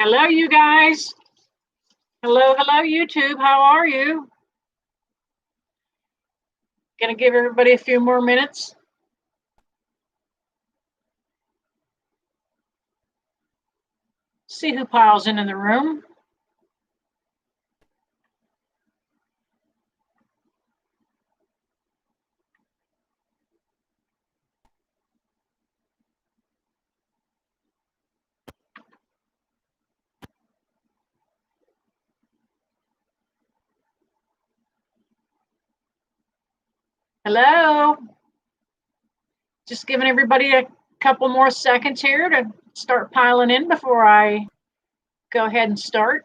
Hello, you guys. Hello, YouTube. How are you? Gonna give everybody a few more minutes. See who piles in the room. Hello. Just giving everybody a couple more seconds here to start piling in before I go ahead and start.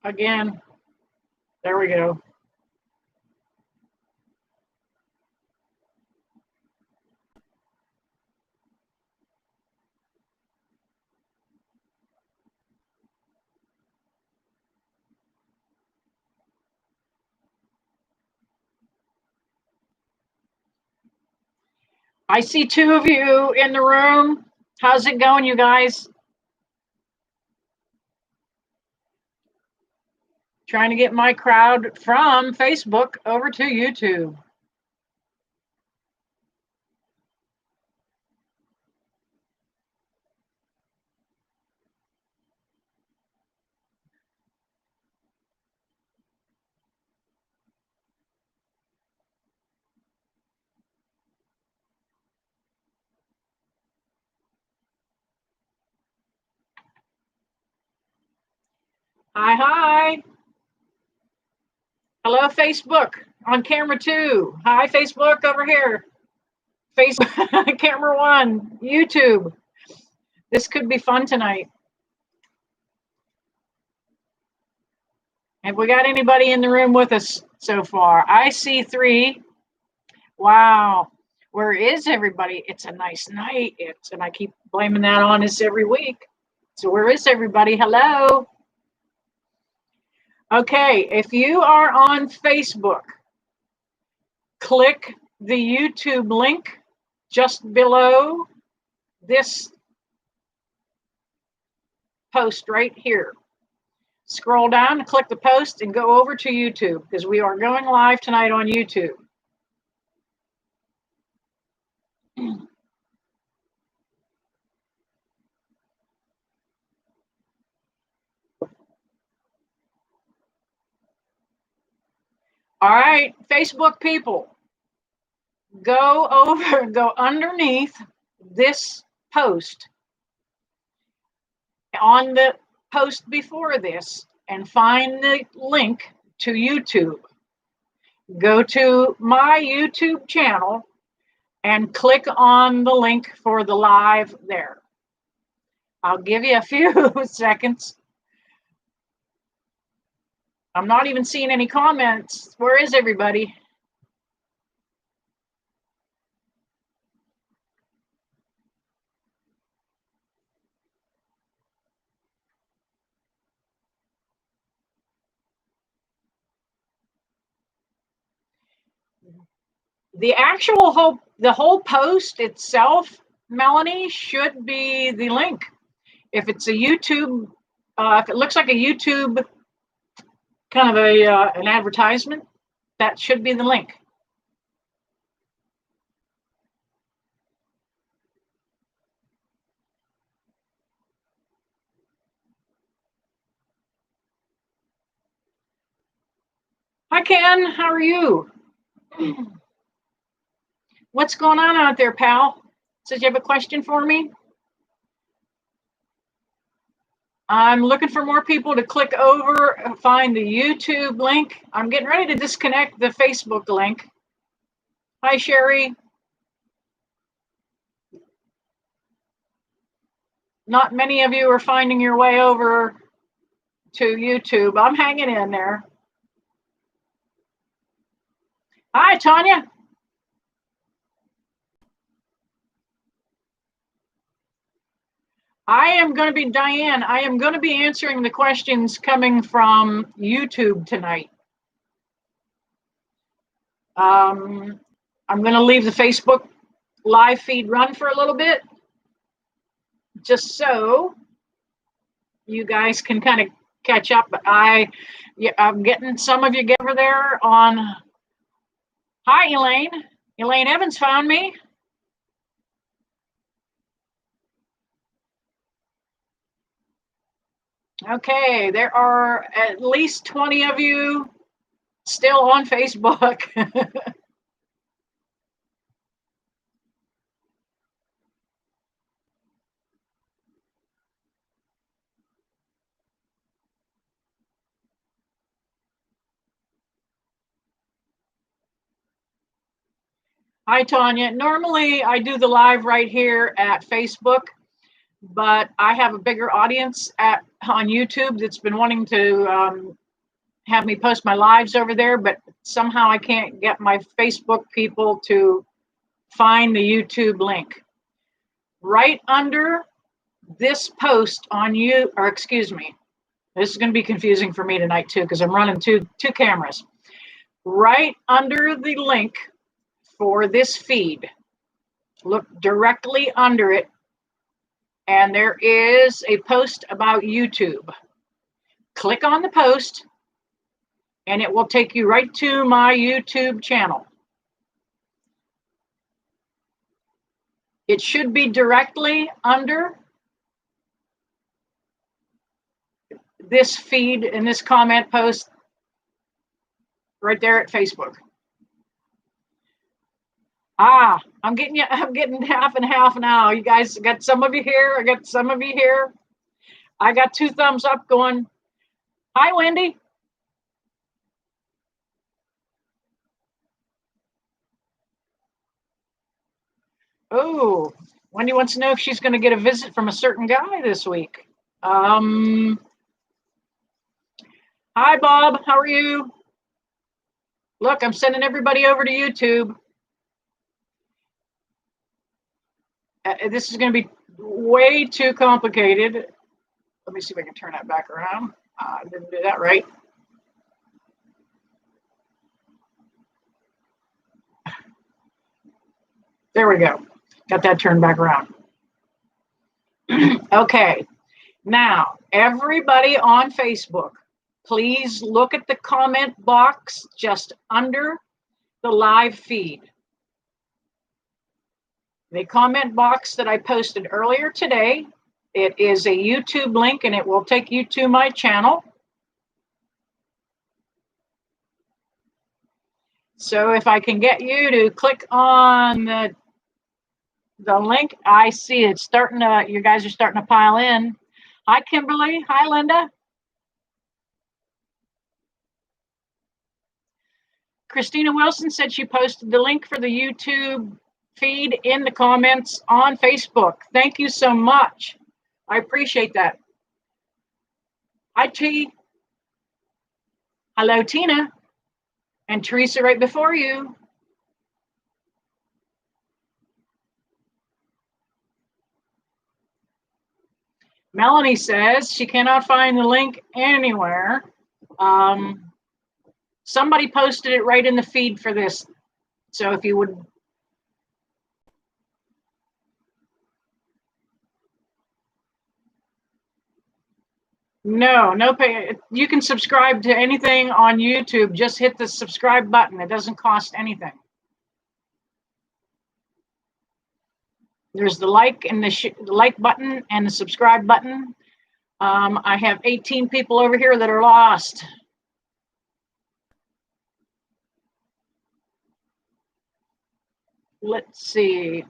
Again, there we go. I see two of you in the room. How's it going, you guys? Trying to get my crowd from Facebook over to YouTube. Hi. Hello, Facebook on camera 2. Hi, Facebook over here. Facebook camera 1, YouTube. This could be fun tonight. Have we got anybody in the room with us so far? I see 3. Wow. Where is everybody? It's a nice night. And I keep blaming that on us every week. So where is everybody? Hello. Okay, if you are on Facebook, click the YouTube link just below this post right here. Scroll down and click the post and go over to YouTube because we are going live tonight on YouTube. All right, Facebook people, go underneath this post on the post before this and find the link to YouTube. Go to my YouTube channel and click on the link for the live there. I'll give you a few seconds. I'm not even seeing any comments. Where is everybody? The whole post itself, Melanie, should be the link. If it's a YouTube, if it looks like a YouTube kind of an advertisement, That should be the link. Hi, Ken. How are you? What's going on out there, pal? Says you have a question for me? I'm looking for more people to click over, find the YouTube link. I'm getting ready to disconnect the Facebook link. Hi, Sherry. Not many of you are finding your way over to YouTube. I'm hanging in there. Hi, Tanya. I am going to be, Diane, I am going to be answering the questions coming from YouTube tonight. I'm going to leave the Facebook live feed run for a little bit, just so you guys can kind of catch up. I'm getting some of you over there on. Hi, Elaine. Elaine Evans found me. Okay, there are at least 20 of you still on Facebook. Hi, Tanya. Normally, I do the live right here at Facebook, but I have a bigger audience on YouTube that's been wanting to have me post my lives over there, but somehow I can't get my Facebook people to find the YouTube link. Right under this post on you, or excuse me, this is going to be confusing for me tonight too, because I'm running two cameras. Right under the link for this feed, look directly under it, and there is a post about YouTube. Click on the post, and it will take you right to my YouTube channel. It should be directly under this feed and this comment post right there at Facebook. I'm getting half and half now. You guys got some of you here. I got some of you here. I got 2 thumbs up going. Hi, Wendy. Oh, Wendy wants to know if she's going to get a visit from a certain guy this week. Hi, Bob. How are you? Look, I'm sending everybody over to YouTube. This is going to be way too complicated. Let me see if I can turn that back around. I didn't do that right. There we go. Got that turned back around. Okay. Now, everybody on Facebook, please look at the comment box just under the live feed. The comment box that I posted earlier today, it is a YouTube link and it will take you to my channel. So if I can get you to click on the link, I see it's starting to, you guys are starting to pile in. Hi, Kimberly. Hi, Linda. Christina Wilson said she posted the link for the YouTube feed in the comments on Facebook. Thank you so much. I appreciate that. Hi, T. Hello, Tina. And Teresa right before you. Melanie says she cannot find the link anywhere. Somebody posted it right in the feed for this. So if you would. No pay. You can subscribe to anything on YouTube. Just hit the subscribe button. It doesn't cost anything. There's the like and the like button and the subscribe button. I have 18 people over here that are lost. Let's see.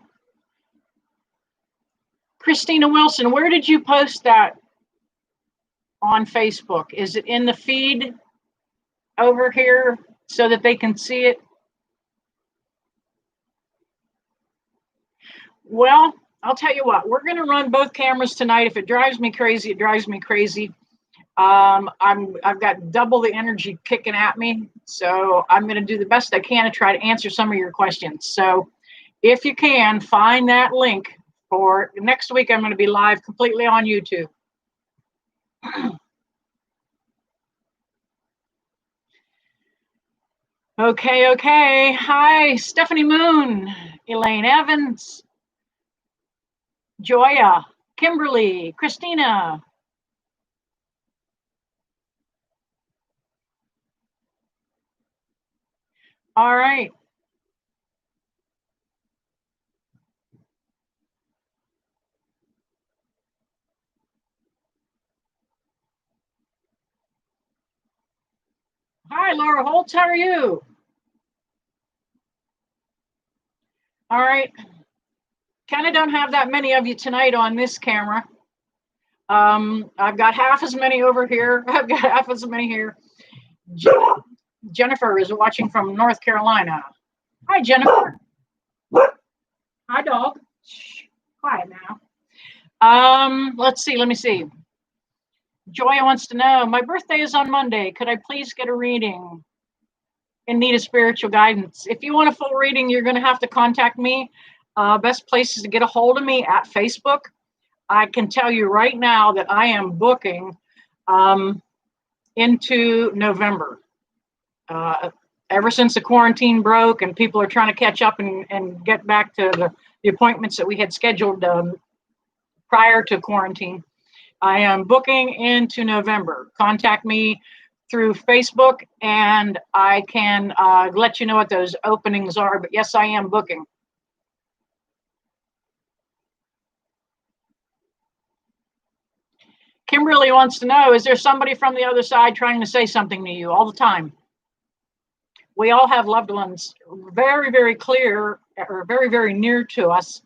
Christina Wilson, where did you post that on Facebook? Is it in the feed over here so that they can see it? Well, I'll tell you what, we're going to run both cameras tonight. If it drives me crazy, it drives me crazy. I've got double the energy kicking at me, so I'm going to do the best I can to try to answer some of your questions. So if you can, find that link for next week. I'm going to be live completely on YouTube. Okay. Hi, Stephanie Moon, Elaine Evans, Joya, Kimberly, Christina. All right. Hi, Laura Holtz. How are you? All right. Kind of don't have that many of you tonight on this camera. I've got half as many over here. I've got half as many here. Jennifer is watching from North Carolina. Hi, Jennifer. Hi, dog. Shh, quiet now. Let's see. Let me see. Joya wants to know, my birthday is on Monday. Could I please get a reading and need a spiritual guidance? If you want a full reading, you're going to have to contact me. Best place is to get a hold of me at Facebook. I can tell you right now that I am booking into November. Ever since the quarantine broke and people are trying to catch up and get back to the appointments that we had scheduled prior to quarantine, I am booking into November. Contact me through Facebook and I can let you know what those openings are. But yes, I am booking. Kimberly wants to know, is there somebody from the other side trying to say something to you all the time? We all have loved ones very, very clear or very, very near to us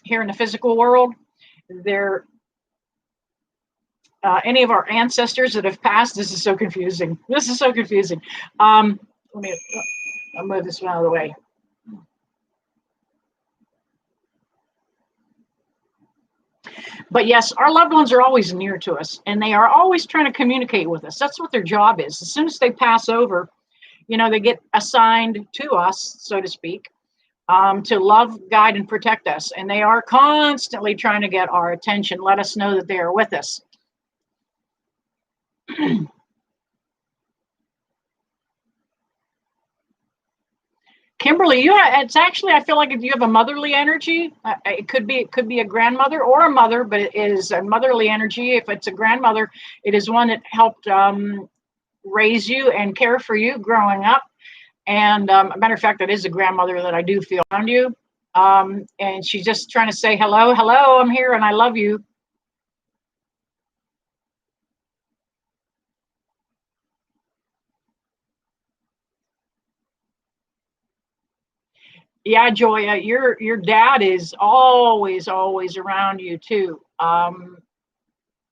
here in the physical world. They're any of our ancestors that have passed. This is so confusing. Let me I'll move this one out of the way. But yes, our loved ones are always near to us and they are always trying to communicate with us. That's what their job is. As soon as they pass over, they get assigned to us, so to speak, to love, guide, and protect us. And they are constantly trying to get our attention, let us know that they are with us. Kimberly, it's actually, I feel like if you have a motherly energy, it could be a grandmother or a mother, but it is a motherly energy. If it's a grandmother, it is one that helped raise you and care for you growing up. And a matter of fact, that is a grandmother that I do feel around you. And she's just trying to say, hello, I'm here and I love you. Yeah, Joya, your dad is always around you too.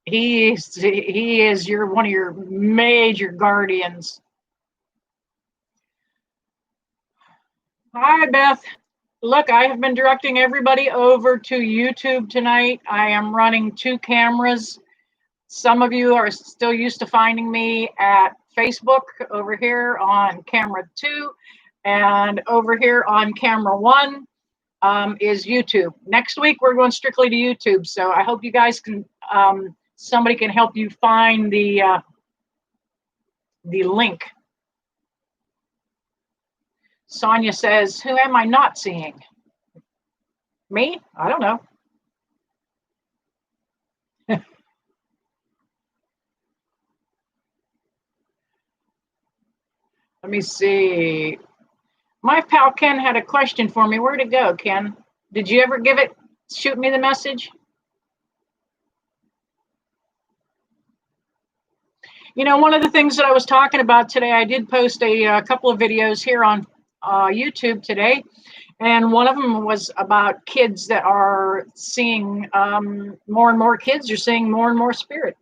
He is one of your major guardians. Hi, Beth. Look, I have been directing everybody over to YouTube tonight. I am running 2 cameras. Some of you are still used to finding me at Facebook over here on camera 2, and over here on camera 1 is YouTube. Next week, we're going strictly to YouTube. So I hope you guys can, somebody can help you find the link. Sonia says, who am I not seeing? Me? I don't know. Let me see. My pal Ken had a question for me. Where'd it go, Ken? Did you ever shoot me the message? You know, one of the things that I was talking about today, I did post a couple of videos here on YouTube today, and one of them was about kids that are seeing more and more kids are seeing more and more spirit.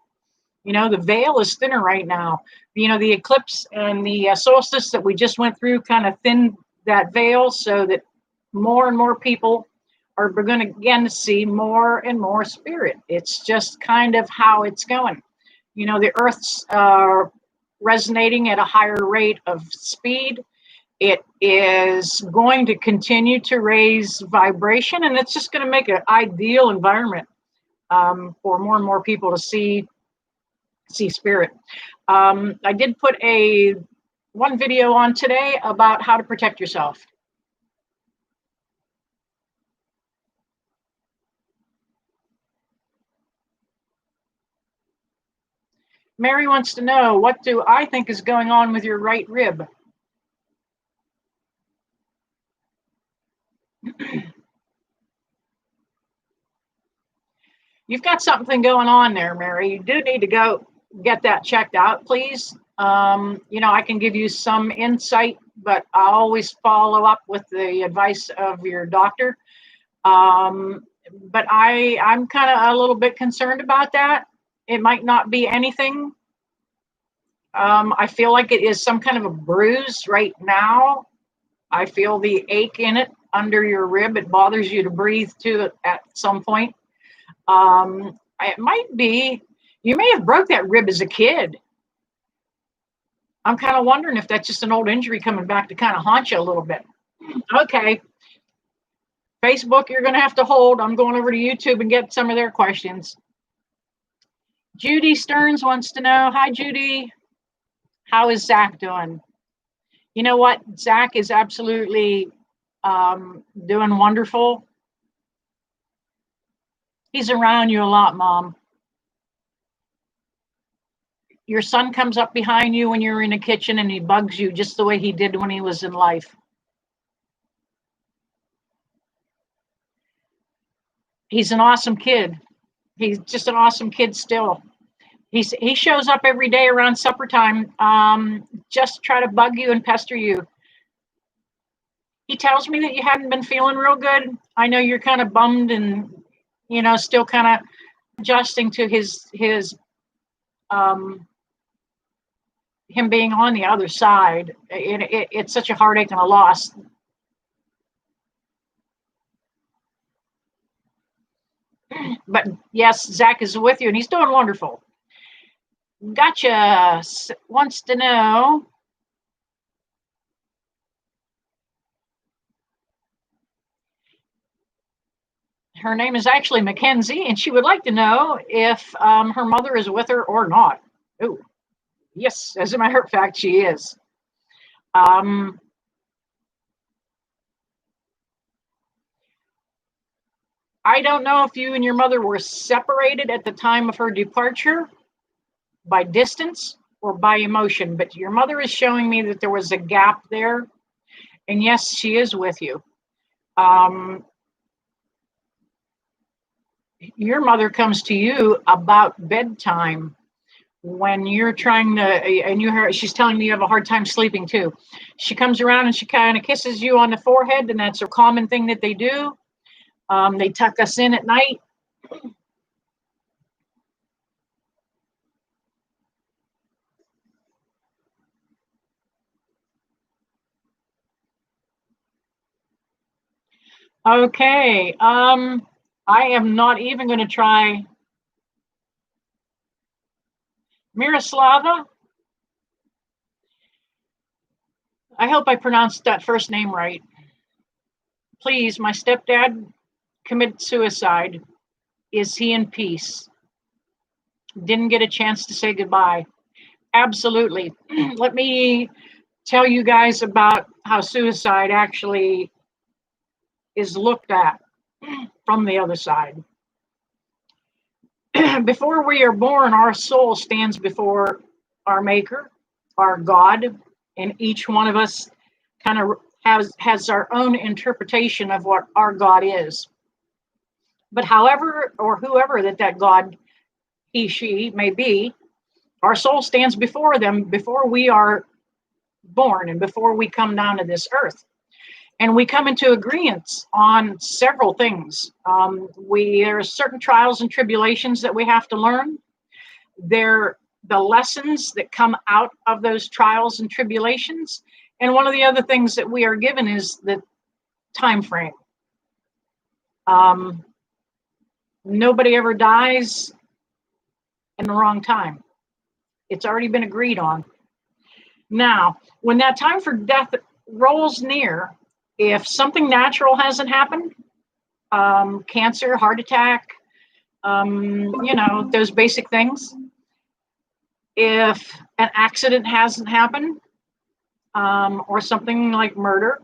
You know, the veil is thinner right now. You know, the eclipse and the solstice that we just went through kind of thinned that veil so that more and more people are going to again see more and more spirit. It's just kind of how it's going. You know, the Earth's resonating at a higher rate of speed. It is going to continue to raise vibration, and it's just going to make an ideal environment for more and more people to see spirit. I did put one video on today about how to protect yourself. Mary wants to know, what do I think is going on with your right rib? You've got something going on there, Mary. You do need to go get that checked out, please. You know, I can give you some insight, but I always follow up with the advice of your doctor. But I'm kind of a little bit concerned about that. It might not be anything. I feel like it is some kind of a bruise right now. I feel the ache in it under your rib. It bothers you to breathe too at some point. It might be, you may have broke that rib as a kid. I'm kind of wondering if that's just an old injury coming back to kind of haunt you a little bit. Okay. Facebook, you're going to have to hold. I'm going over to YouTube and get some of their questions. Judy Stearns wants to know, hi, Judy. How is Zach doing? You know what? Zach is absolutely doing wonderful. He's around you a lot, Mom. Your son comes up behind you when you're in the kitchen and he bugs you just the way he did when he was in life. He's an awesome kid. He's just an awesome kid still. He shows up every day around supper time, just try to bug you and pester you. He tells me that you haven't been feeling real good. I know you're kind of bummed and, you know, still kind of adjusting to him being on the other side. It's such a heartache and a loss. But yes, Zach is with you and he's doing wonderful. Gotcha wants to know, her name is actually Mackenzie, and she would like to know if her mother is with her or not. Oh, yes, as a matter of fact, she is. I don't know if you and your mother were separated at the time of her departure by distance or by emotion, but your mother is showing me that there was a gap there. And yes, she is with you. Your mother comes to you about bedtime when you're trying to, and she's telling me you have a hard time sleeping too. She comes around and she kind of kisses you on the forehead, and that's a common thing that they do. They tuck us in at night. Okay. I am not even going to try. Miroslava, I hope I pronounced that first name right. Please, my stepdad committed suicide. Is he in peace? Didn't get a chance to say goodbye. Absolutely. Let me tell you guys about how suicide actually is looked at from the other side. Before we are born, our soul stands before our Maker, our God, and each one of us kind of has our own interpretation of what our God is. But however or whoever that God, he, she may be, our soul stands before them before we are born and before we come down to this earth. And we come into agreement on several things. There are certain trials and tribulations that we have to learn. The lessons that come out of those trials and tribulations. And one of the other things that we are given is the time frame. Nobody ever dies in the wrong time. It's already been agreed on. Now, when that time for death rolls near, if something natural hasn't happened, cancer, heart attack, those basic things. If an accident hasn't happened, or something like murder,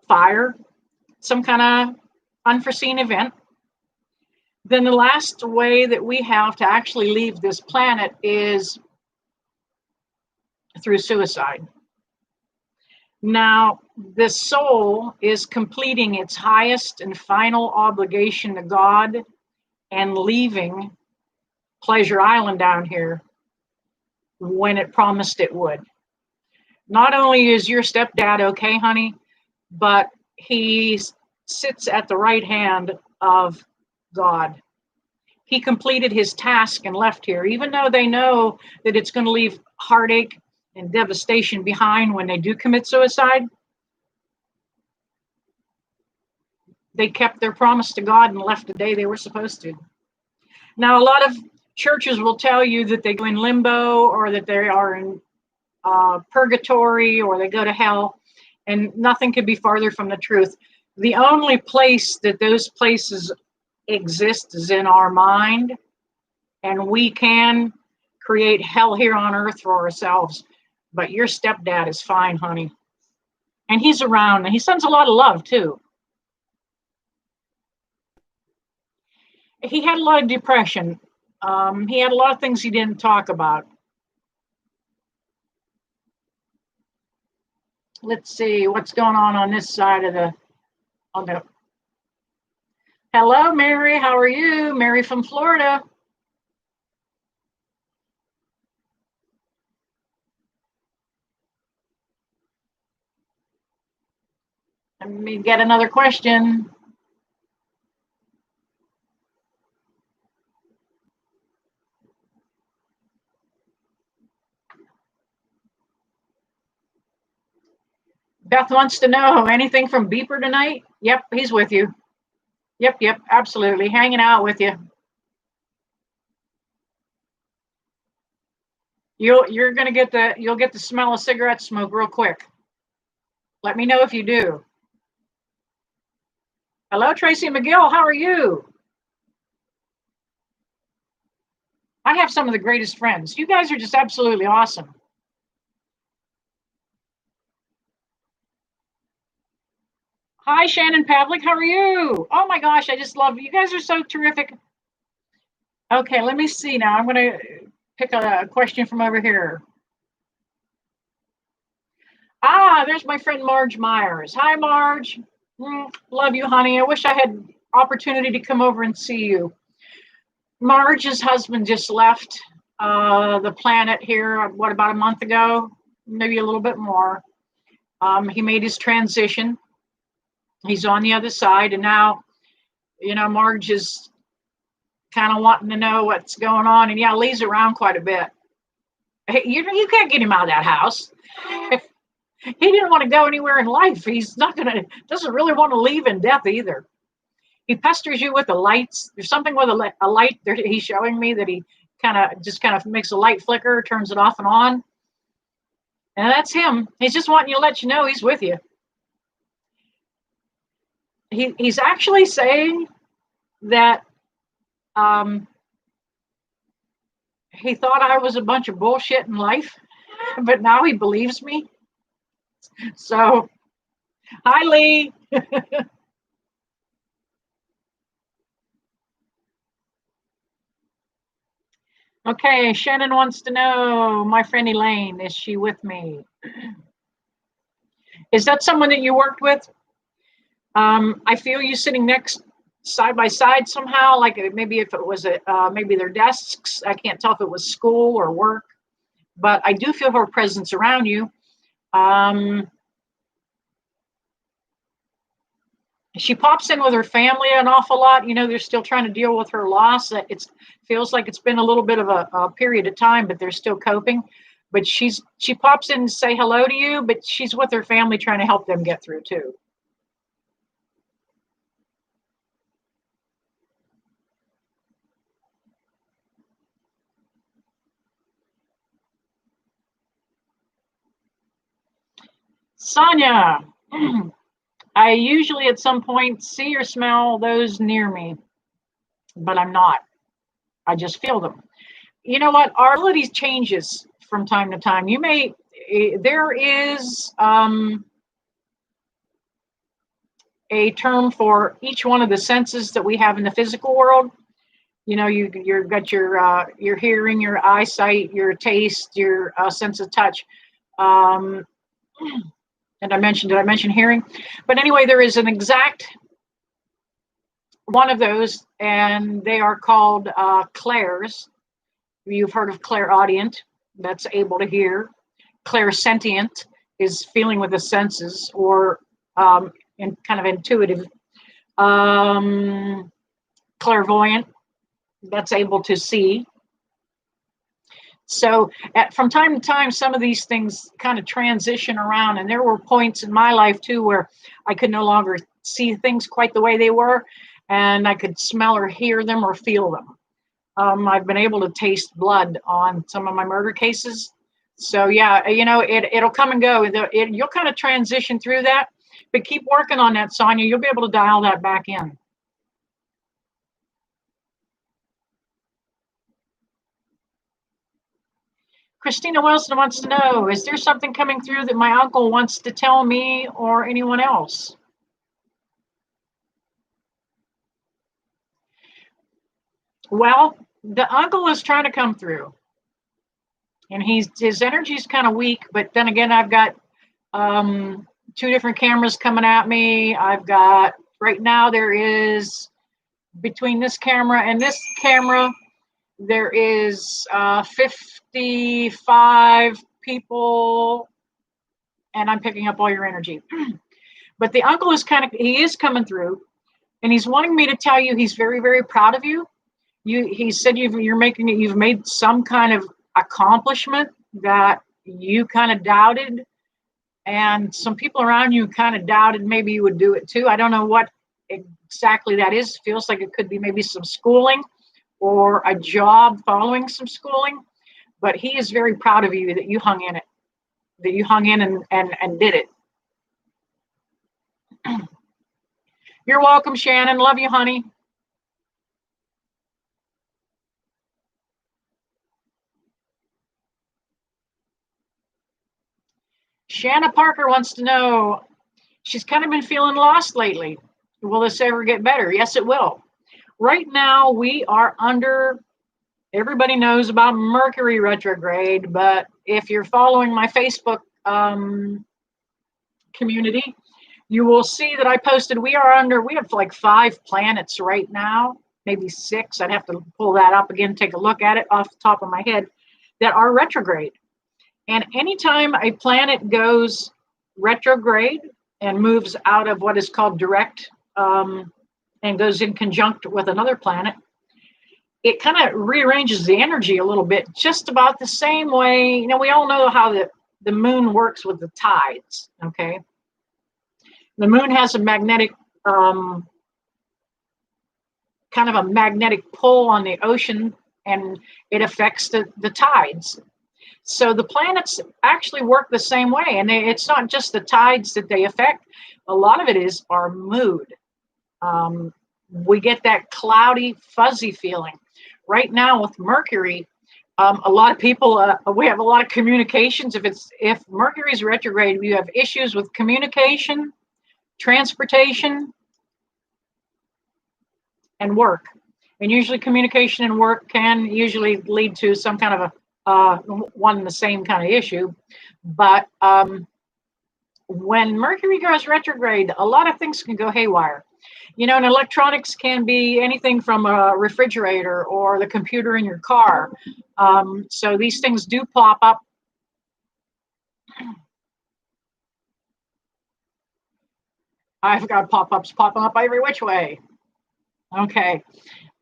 fire, some kind of unforeseen event, then the last way that we have to actually leave this planet is through suicide. Now, the soul is completing its highest and final obligation to God and leaving Pleasure Island down here when it promised it would. Not only is your stepdad okay, honey, but he sits at the right hand of God. He completed his task and left here, even though they know that it's going to leave heartache and devastation behind when they do commit suicide. They kept their promise to God and left the day they were supposed to. Now, a lot of churches will tell you that they go in limbo, or that they are in purgatory, or they go to hell, and nothing could be farther from the truth. The only place that those places exist is in our mind, and we can create hell here on earth for ourselves. But your stepdad is fine, honey, and he's around, and he sends a lot of love too. He had a lot of depression. He had a lot of things he didn't talk about. Let's see what's going on this side of the. Hello, Mary. How are you? Mary from Florida. Let me get another question. Beth wants to know anything from Beeper tonight. Yep, he's with you. Yep, absolutely, hanging out with you. You'll get the smell of cigarette smoke real quick. Let me know if you do. Hello, Tracy McGill. How are you? I have some of the greatest friends. You guys are just absolutely awesome. Hi, Shannon Pavlik. How are you? Oh my gosh, I just love you. You guys are so terrific. Okay, let me see now. I'm going to pick a question from over here. There's my friend Marge Myers. Hi, Marge. Love you, honey. I wish I had opportunity to come over and see you. Marge's husband just left the planet here, about a month ago, maybe a little bit more. He made his transition. He's on the other side, and now, Marge is kind of wanting to know what's going on. And yeah, Lee's around quite a bit. Hey, you can't get him out of that house. He didn't want to go anywhere in life. He's doesn't really want to leave in death either. He pesters you with the lights. There's something with a light there he's showing me, that he kind of makes a light flicker, turns it off and on. And that's him. He's just wanting to let you know he's with you. He's actually saying that he thought I was a bunch of bullshit in life, but now he believes me. So, hi, Lee. Okay, Shannon wants to know, my friend Elaine, is she with me? Is that someone that you worked with? I feel you sitting next side by side somehow, like maybe if it was maybe their desks. I can't tell if it was school or work, but I do feel her presence around you. She pops in with her family an awful lot. You know, they're still trying to deal with her loss. It feels like it's been a little bit of a period of time, but they're still coping. But she pops in to say hello to you, but she's with her family trying to help them get through too. Sonia, I usually at some point see or smell those near me, but I'm not. I just feel them. You know what? Our ability changes from time to time. There is a term for each one of the senses that we have in the physical world. You know, you've got your hearing, your eyesight, your taste, your sense of touch. Um, and did I mention hearing? But anyway, there is an exact one of those, and they are called clairs. You've heard of clairaudient, that's able to hear. Clairsentient is feeling with the senses, or kind of intuitive. Clairvoyant, that's able to see. So from time to time, some of these things kind of transition around. And there were points in my life too where I could no longer see things quite the way they were, and I could smell or hear them or feel them. I've been able to taste blood on some of my murder cases. So yeah, you know, it'll come and go. You'll kind of transition through that, but keep working on that, Sonia. You'll be able to dial that back in. Christina Wilson wants to know, is there something coming through that my uncle wants to tell me or anyone else? Well, the uncle is trying to come through, and his energy is kind of weak. But then again, I've got two different cameras coming at me. I've got right now there is between this camera and this camera there is 55 people, and I'm picking up all your energy. But the uncle is he is coming through, and he's wanting me to tell you he's very, very proud of you. He said you've made some kind of accomplishment that you kind of doubted, and some people around you kind of doubted maybe you would do it too. I don't know what exactly that is. Feels like it could be maybe some schooling or a job following some schooling, but he is very proud of you that you hung in it, that you hung in and did it. You're welcome, Shannon. Love you, honey. Shanna Parker wants to know, she's kind of been feeling lost lately. Will this ever get better? Yes, it will. Right now, we are under, everybody knows about Mercury retrograde, but if you're following my Facebook community, you will see that I posted, we have like 5 planets right now, maybe 6. I'd have to pull that up again, take a look at it off the top of my head, that are retrograde. And anytime a planet goes retrograde and moves out of what is called direct and goes in conjunct with another planet, it kind of rearranges the energy a little bit, just about the same way. You know, we all know how the moon works with the tides, okay? The moon has a magnetic, kind of a magnetic pull on the ocean, and it affects the tides. So the planets actually work the same way, and it's not just the tides that they affect. A lot of it is our mood. We get that cloudy, fuzzy feeling. Right now with Mercury, a lot of people, we have a lot of communications. If Mercury's retrograde, you have issues with communication, transportation, and work. And usually communication and work can usually lead to some kind of a one and the same kind of issue. But when Mercury goes retrograde, a lot of things can go haywire. You know, and electronics can be anything from a refrigerator or the computer in your car. So these things do pop up. I've got pop-ups popping up every which way. Okay.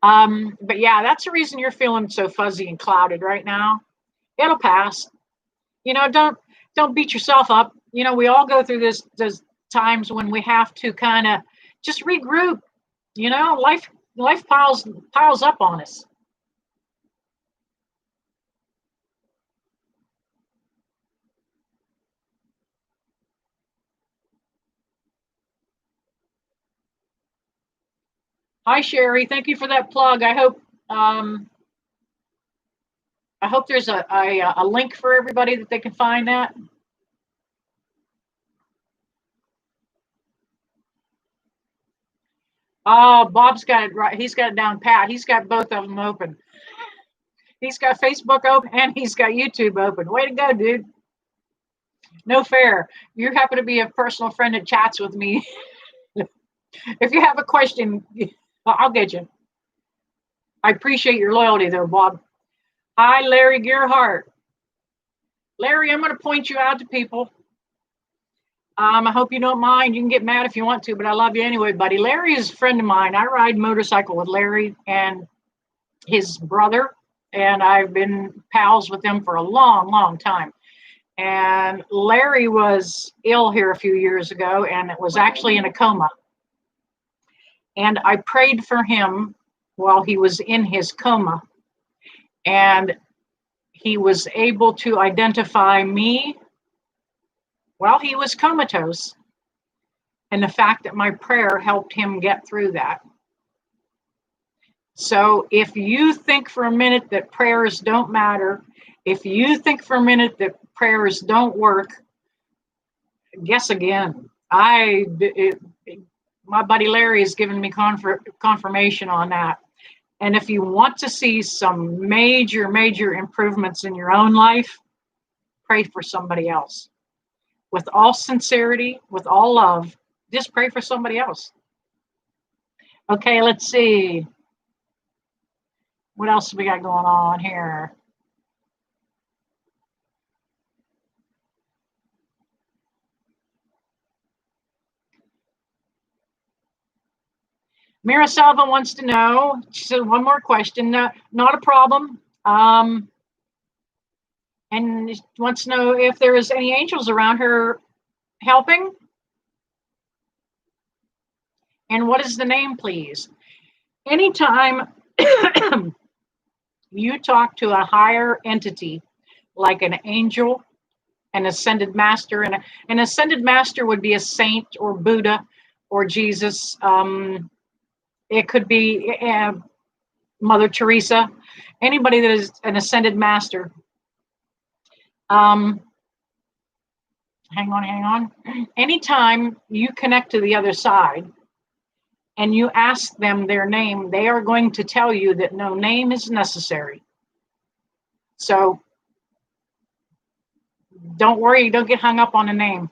But yeah, that's the reason you're feeling so fuzzy and clouded right now. It'll pass. You know, don't beat yourself up. You know, we all go through those times when we have to kind of just regroup. You know, life piles up on us. Hi Sherry, thank you for that plug. I hope there's a link for everybody that they can find that. Oh, Bob's got it right. He's got it down pat. He's got both of them open. He's got Facebook open and he's got YouTube open. Way to go, dude. No fair. You happen to be a personal friend that chats with me. If you have a question, I'll get you. I appreciate your loyalty though, Bob. Hi, Larry Gearhart. Larry, I'm going to point you out to people. I hope you don't mind. You can get mad if you want to, but I love you anyway, buddy. Larry is a friend of mine. I ride motorcycle with Larry and his brother, and I've been pals with them for a long, long time. And Larry was ill here a few years ago, and it was actually in a coma. And I prayed for him while he was in his coma, and he was able to identify me while he was comatose, and the fact that my prayer helped him get through that. So if you think for a minute that prayers don't matter, if you think for a minute that prayers don't work, guess again. My buddy Larry has given me confirmation on that. And if you want to see some major, major improvements in your own life, pray for somebody else. With all sincerity, with all love, just pray for somebody else. Okay, let's see. What else we got going on here? Mira Salva wants to know, she said one more question, not a problem. And wants to know if there is any angels around her helping. And what is the name, please? Anytime you talk to a higher entity, like an angel, an ascended master, and an ascended master would be a saint or Buddha or Jesus. It could be Mother Teresa, anybody that is an ascended master. Hang on. Anytime you connect to the other side and you ask them their name, they are going to tell you that no name is necessary. So don't worry, don't get hung up on a name.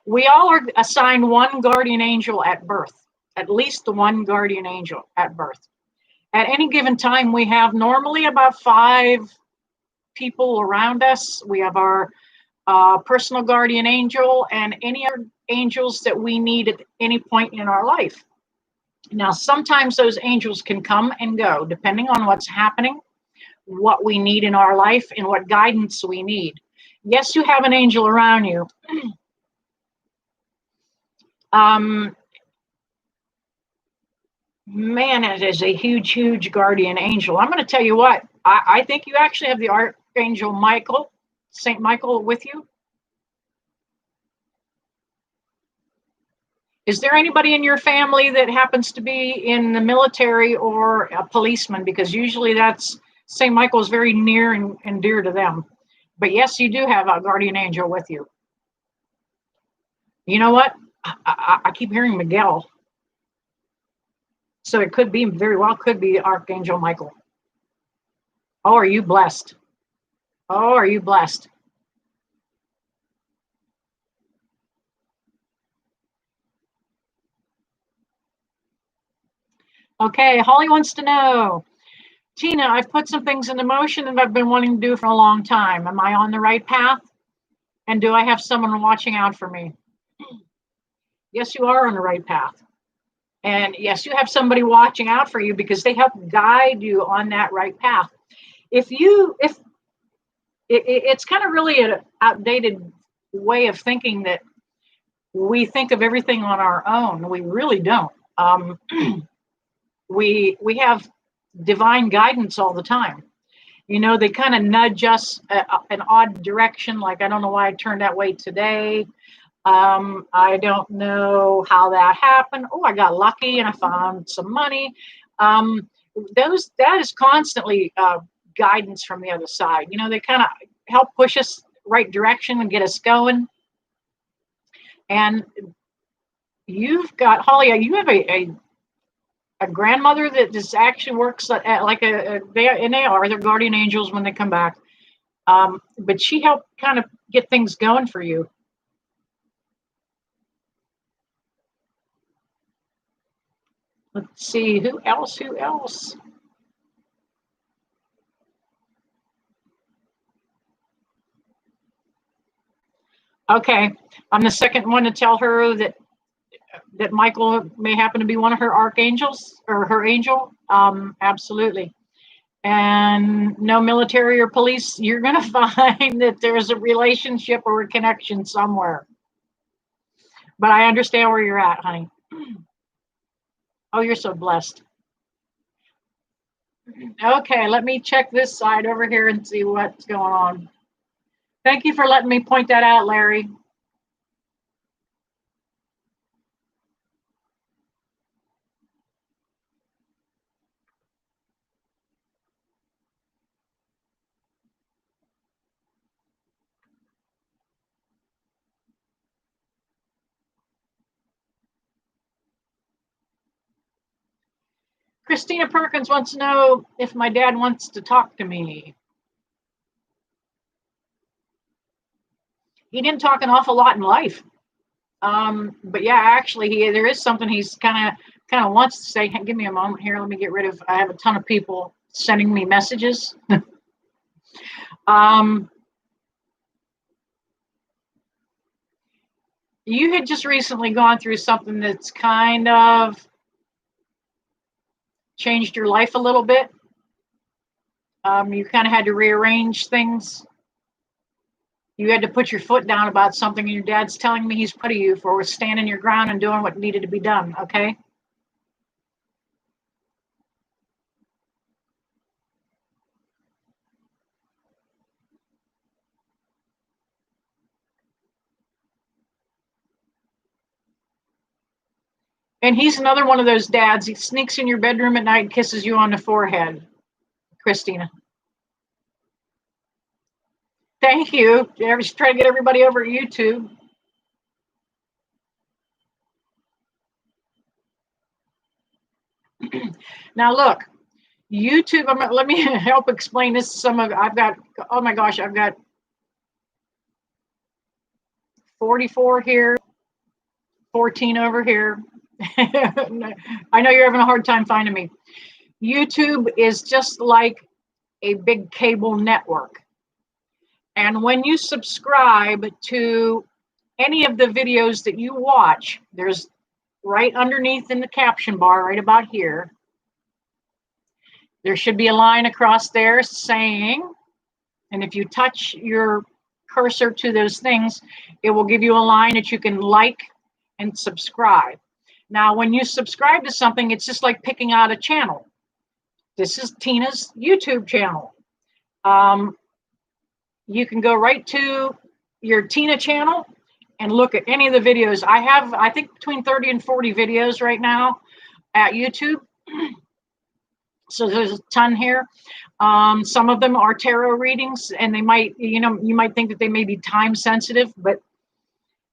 We all are assigned one guardian angel at birth, at least the one guardian angel at birth. At any given time, we have normally about 5 people around us. We have our personal guardian angel and any other angels that we need at any point in our life. Now, sometimes those angels can come and go, depending on what's happening, what we need in our life, and what guidance we need. Yes, you have an angel around you. Man, it is a huge, huge guardian angel. I'm going to tell you what, I think you actually have the Archangel Michael, Saint Michael with you. Is there anybody in your family that happens to be in the military or a policeman? Because usually that's, St. Michael is very near and dear to them. But yes, you do have a guardian angel with you. You know what? I keep hearing Miguel. So it could be, very well could be Archangel Michael. Oh, are you blessed? Oh, are you blessed? Okay, Holly wants to know, Tina, I've put some things into motion that I've been wanting to do for a long time. Am I on the right path? And do I have someone watching out for me? Yes, you are on the right path. And yes, you have somebody watching out for you because they help guide you on that right path. If it's kind of really an outdated way of thinking that we think of everything on our own. We really don't. We have divine guidance all the time. You know, they kind of nudge us an odd direction. Like, I don't know why I turned that way today. I don't know how that happened. Oh, I got lucky and I found some money. That is constantly guidance from the other side. You know, they kind of help push us right direction and get us going. And you've got, Holly, you have a grandmother that just actually works at like they are their guardian angels when they come back. But she helped kind of get things going for you. Let's see, who else? Okay, I'm the second one to tell her that Michael may happen to be one of her archangels or her angel. Absolutely. And no military or police, you're going to find that there's a relationship or a connection somewhere. But I understand where you're at, honey. Oh, you're so blessed. Okay, let me check this side over here and see what's going on. Thank you for letting me point that out, Larry. Christina Perkins wants to know if my dad wants to talk to me. He didn't talk an awful lot in life. But yeah, actually, there is something he's kind of wants to say. Give me a moment here. Let me get rid of. I have a ton of people sending me messages. You had just recently gone through something that's kind of changed your life a little bit. You kind of had to rearrange things. You had to put your foot down about something, and your dad's telling me he's proud of you for standing your ground and doing what needed to be done. Okay. And he's another one of those dads. He sneaks in your bedroom at night and kisses you on the forehead, Christina. Thank you. Just try to get everybody over at YouTube. Now look, YouTube. Let me help explain this. I've got. Oh my gosh, I've got 44 here, 14 over here. I know you're having a hard time finding me. YouTube is just like a big cable network. And when you subscribe to any of the videos that you watch, there's right underneath in the caption bar, right about here, there should be a line across there saying, and if you touch your cursor to those things, it will give you a line that you can like and subscribe. Now, when you subscribe to something, it's just like picking out a channel. This is Tina's YouTube channel. You can go right to your Tina channel and look at any of the videos. I have, I think, between 30 and 40 videos right now at YouTube. So there's a ton here. Some of them are tarot readings, and they might, you might think that they may be time sensitive, but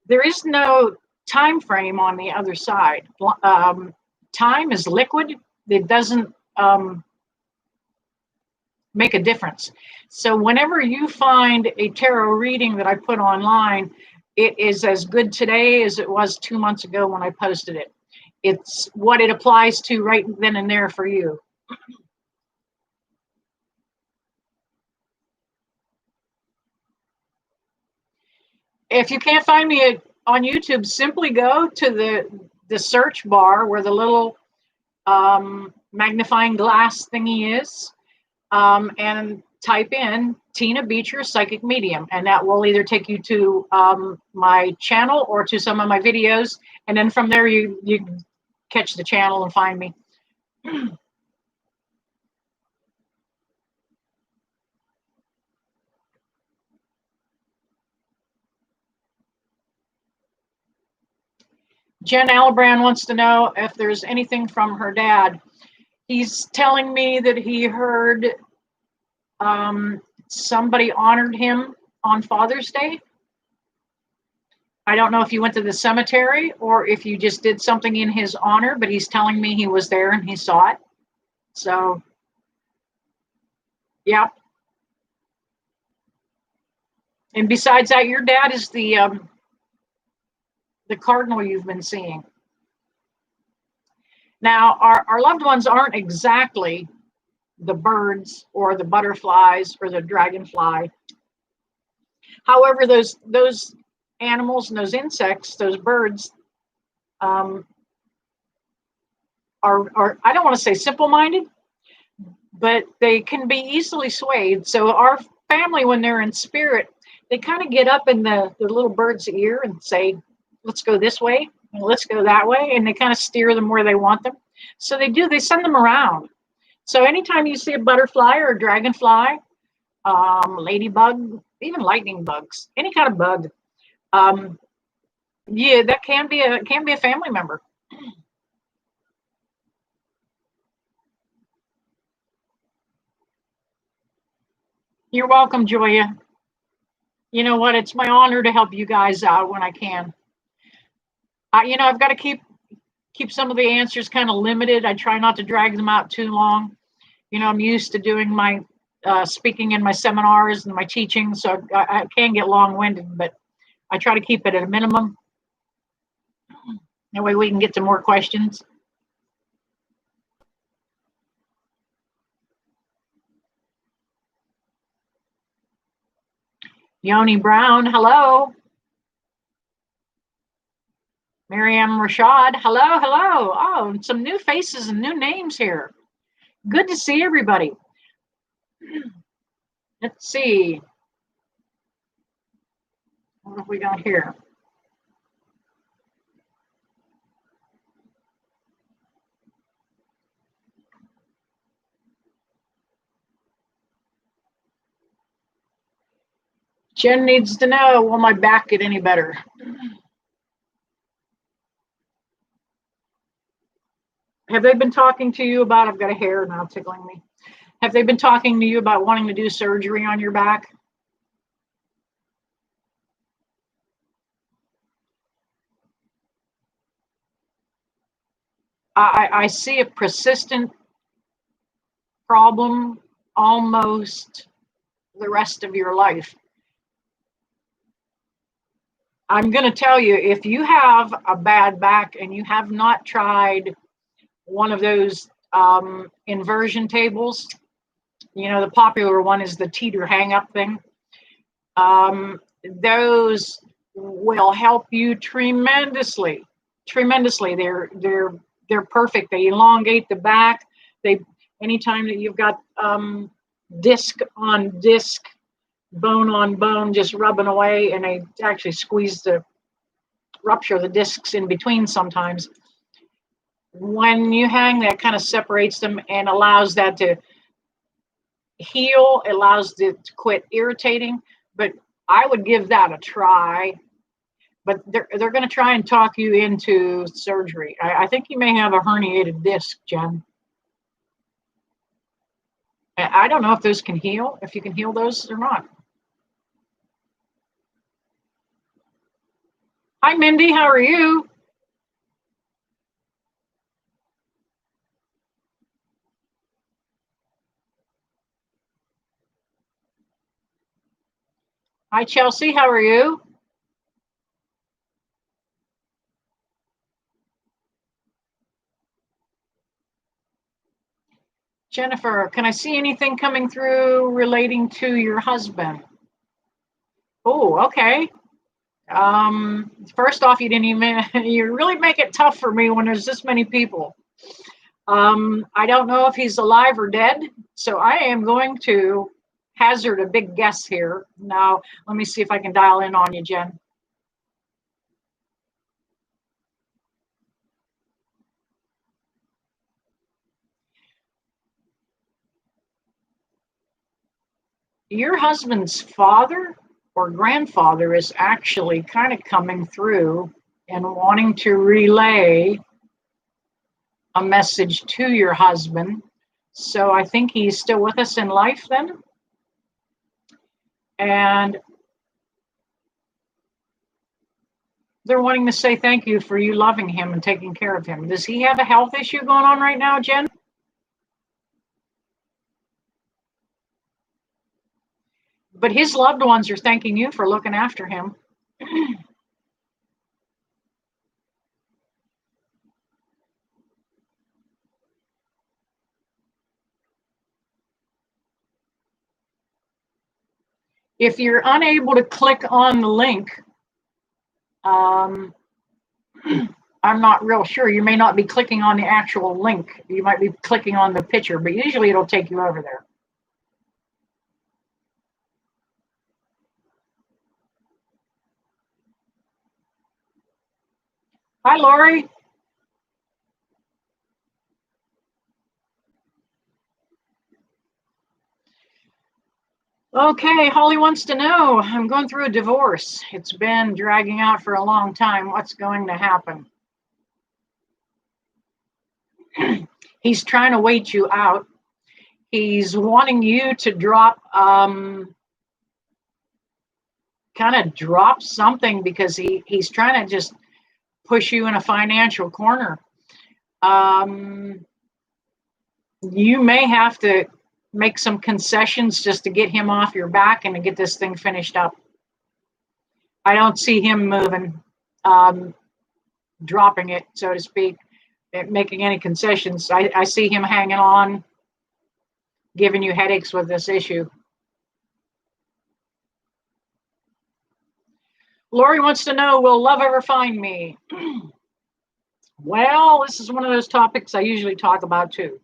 there is no time frame on the other side. Time is liquid, it doesn't make a difference. So whenever you find a tarot reading that I put online, it is as good today as it was 2 months ago when I posted it. It's what it applies to right then and there for you. If you can't find me on YouTube, simply go to the search bar where the little magnifying glass thingy is, and type in Tina Becher Psychic Medium, and that will either take you to my channel or to some of my videos, and then from there you catch the channel and find me. Jen Albrand wants to know if there's anything from her dad. He's telling me that he heard somebody honored him on Father's Day. I don't know if you went to the cemetery or if you just did something in his honor, but he's telling me he was there and he saw it. So, yeah. And besides that, your dad is the cardinal you've been seeing. Now, our loved ones aren't exactly the birds or the butterflies or the dragonfly. However, those animals and those insects, those birds, are I don't want to say simple-minded, but they can be easily swayed. So our family, when they're in spirit, they kind of get up in the little bird's ear and say, let's go this way, and let's go that way, and they kind of steer them where they want them. So they send them around. So anytime you see a butterfly or a dragonfly, ladybug, even lightning bugs, any kind of bug, yeah, that can be a family member. You're welcome, Joya. You know what? It's my honor to help you guys out when I can. I've got to keep some of the answers kind of limited. I try not to drag them out too long. I'm used to doing my speaking in my seminars and my teaching, so I can get long-winded, but I try to keep it at a minimum. That way we can get to more questions. Yoni Brown, hello. Miriam Rashad, hello, hello. Oh, some new faces and new names here. Good to see everybody. Let's see. What have we got here? Jen needs to know, will my back get any better? Have they been talking to you about, I've got a hair now tickling me. Have they been talking to you about wanting to do surgery on your back? I see a persistent problem almost the rest of your life. I'm going to tell you, if you have a bad back and you have not tried one of those inversion tables, the popular one is the teeter hang up thing. Those will help you tremendously. They're perfect. They elongate the back. Anytime that you've got disc on disc, bone on bone, just rubbing away, and they actually rupture the discs in between sometimes. When you hang, that kind of separates them and allows that to heal, allows it to quit irritating. But I would give that a try. But they're going to try and talk you into surgery. I think you may have a herniated disc, Jen. I don't know if those can heal, if you can heal those or not. Hi, Mindy. How are you? Hi, Chelsea. How are you? Jennifer, can I see anything coming through relating to your husband? Oh, okay. First off, you didn't even, you really make it tough for me when there's this many people. I don't know if he's alive or dead, so I am going to hazard a big guess here. Now, let me see if I can dial in on you, Jen. Your husband's father or grandfather is actually kind of coming through and wanting to relay a message to your husband. So I think he's still with us in life then. And they're wanting to say thank you for you loving him and taking care of him. Does he have a health issue going on right now, Jen? But his loved ones are thanking you for looking after him. If you're unable to click on the link, um, I'm not real sure. You may not be clicking on the actual link. You might be clicking on the picture, but usually it'll take you over there. Hi, Lori. Okay, Holly wants to know, I'm going through a divorce. It's been dragging out for a long time. What's going to happen? He's trying to wait you out. He's wanting you to drop, kind of drop something because he's trying to just push you in a financial corner. Um, you may have to make some concessions just to get him off your back and to get this thing finished up. I don't see him moving, dropping it, so to speak, making any concessions. I see him hanging on, giving you headaches with this issue. Lori wants to know, will love ever find me? Well, this is one of those topics I usually talk about too.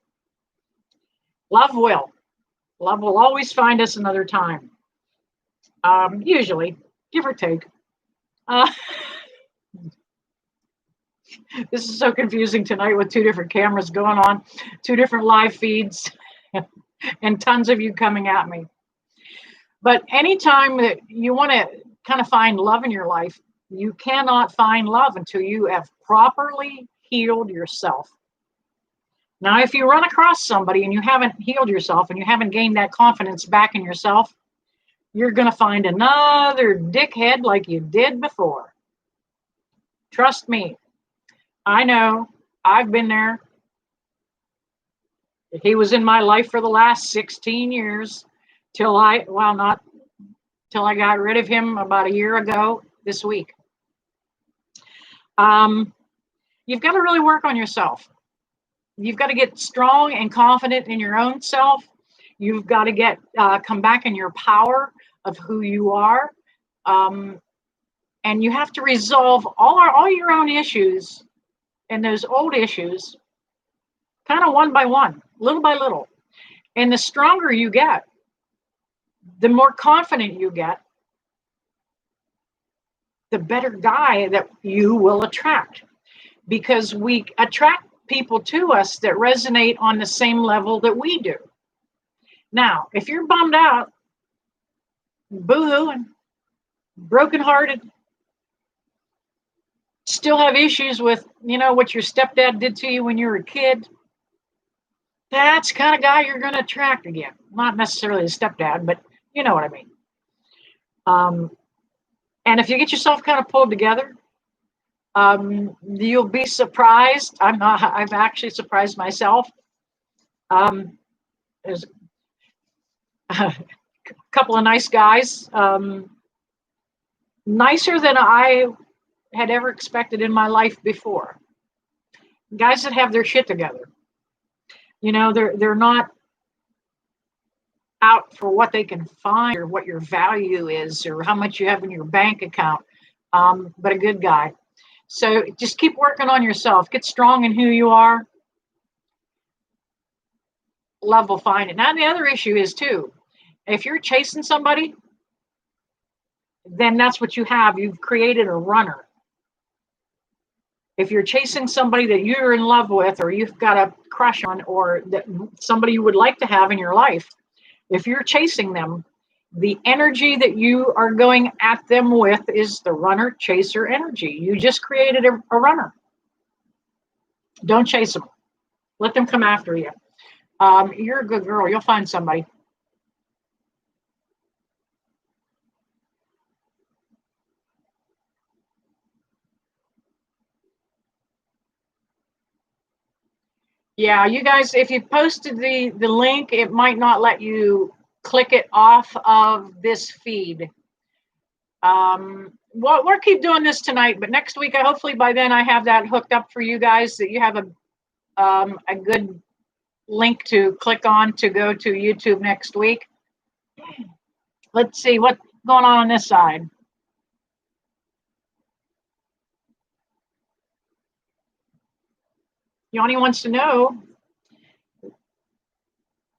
Love will. Love will always find us another time. Usually, give or take. Uh, this is so confusing tonight with two different cameras going on, two different live feeds, and tons of you coming at me. But anytime that you want to kind of find love in your life, you cannot find love until you have properly healed yourself. Now, if you run across somebody and you haven't healed yourself and you haven't gained that confidence back in yourself, you're going to find another dickhead like you did before. Trust me. I know. I've been there. He was in my life for the last 16 years not till I got rid of him about a year ago this week. You've got to really work on yourself. You've got to get strong and confident in your own self. You've got to come back in your power of who you are. And you have to resolve all your own issues and those old issues kind of one by one, little by little. And the stronger you get, the more confident you get, the better guy that you will attract. Because we attract people to us that resonate on the same level that we do. Now, if you're bummed out, boo-hooing, brokenhearted, still have issues with, what your stepdad did to you when you were a kid, that's the kind of guy you're going to attract again. Not necessarily a stepdad, but you know what I mean. And if you get yourself kind of pulled together, you'll be surprised. I've actually surprised myself. There's a couple of nice guys nicer than I had ever expected in my life before. Guys that have their shit together. They're not out for what they can find or what your value is or how much you have in your bank account, but a good guy. So just keep working on yourself. Get strong in who you are. Love will find it. Now the other issue is too, if you're chasing somebody, then that's what you have. You've created a runner. If you're chasing somebody that you're in love with or you've got a crush on or that somebody you would like to have in your life, if you're chasing them, the energy that you are going at them with is the runner chaser energy. You just created a runner. Don't chase them. Let them come after you. You're a good girl. You'll find somebody. Yeah, you guys, if you posted the link, it might not let you click it off of this feed. We'll keep doing this tonight, but next week, hopefully by then I have that hooked up for you guys, that you have a good link to click on to go to YouTube next week. Let's see what's going on this side. Yanni wants to know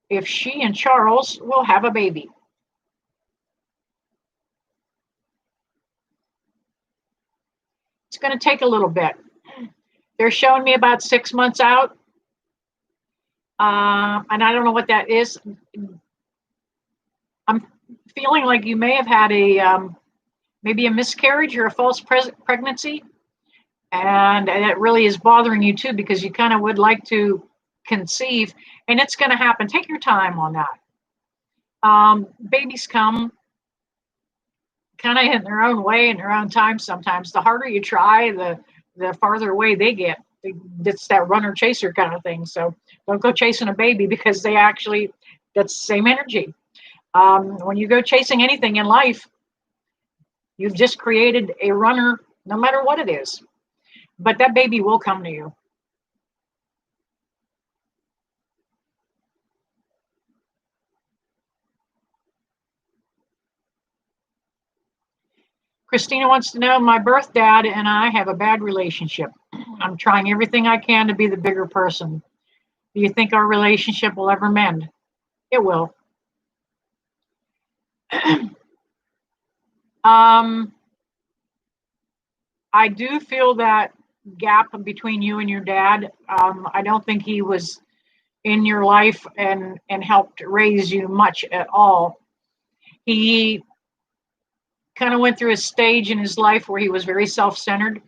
if she and Charles will have a baby. It's going to take a little bit. They're showing me about 6 months out. And I don't know what that is. I'm feeling like you may have had maybe a miscarriage or a false pregnancy. And it really is bothering you too, because you kind of would like to conceive, and it's going to happen. Take your time on that. Babies come kind of in their own way, in their own time sometimes. The harder you try, the farther away they get. It's that runner chaser kind of thing. So don't go chasing a baby, because that's the same energy. When you go chasing anything in life, you've just created a runner, no matter what it is. But that baby will come to you. Christina wants to know, my birth dad and I have a bad relationship. I'm trying everything I can to be the bigger person. Do you think our relationship will ever mend? It will. I do feel that gap between you and your dad. I don't think he was in your life and helped raise you much at all. He kind of went through a stage in his life where he was very self-centered.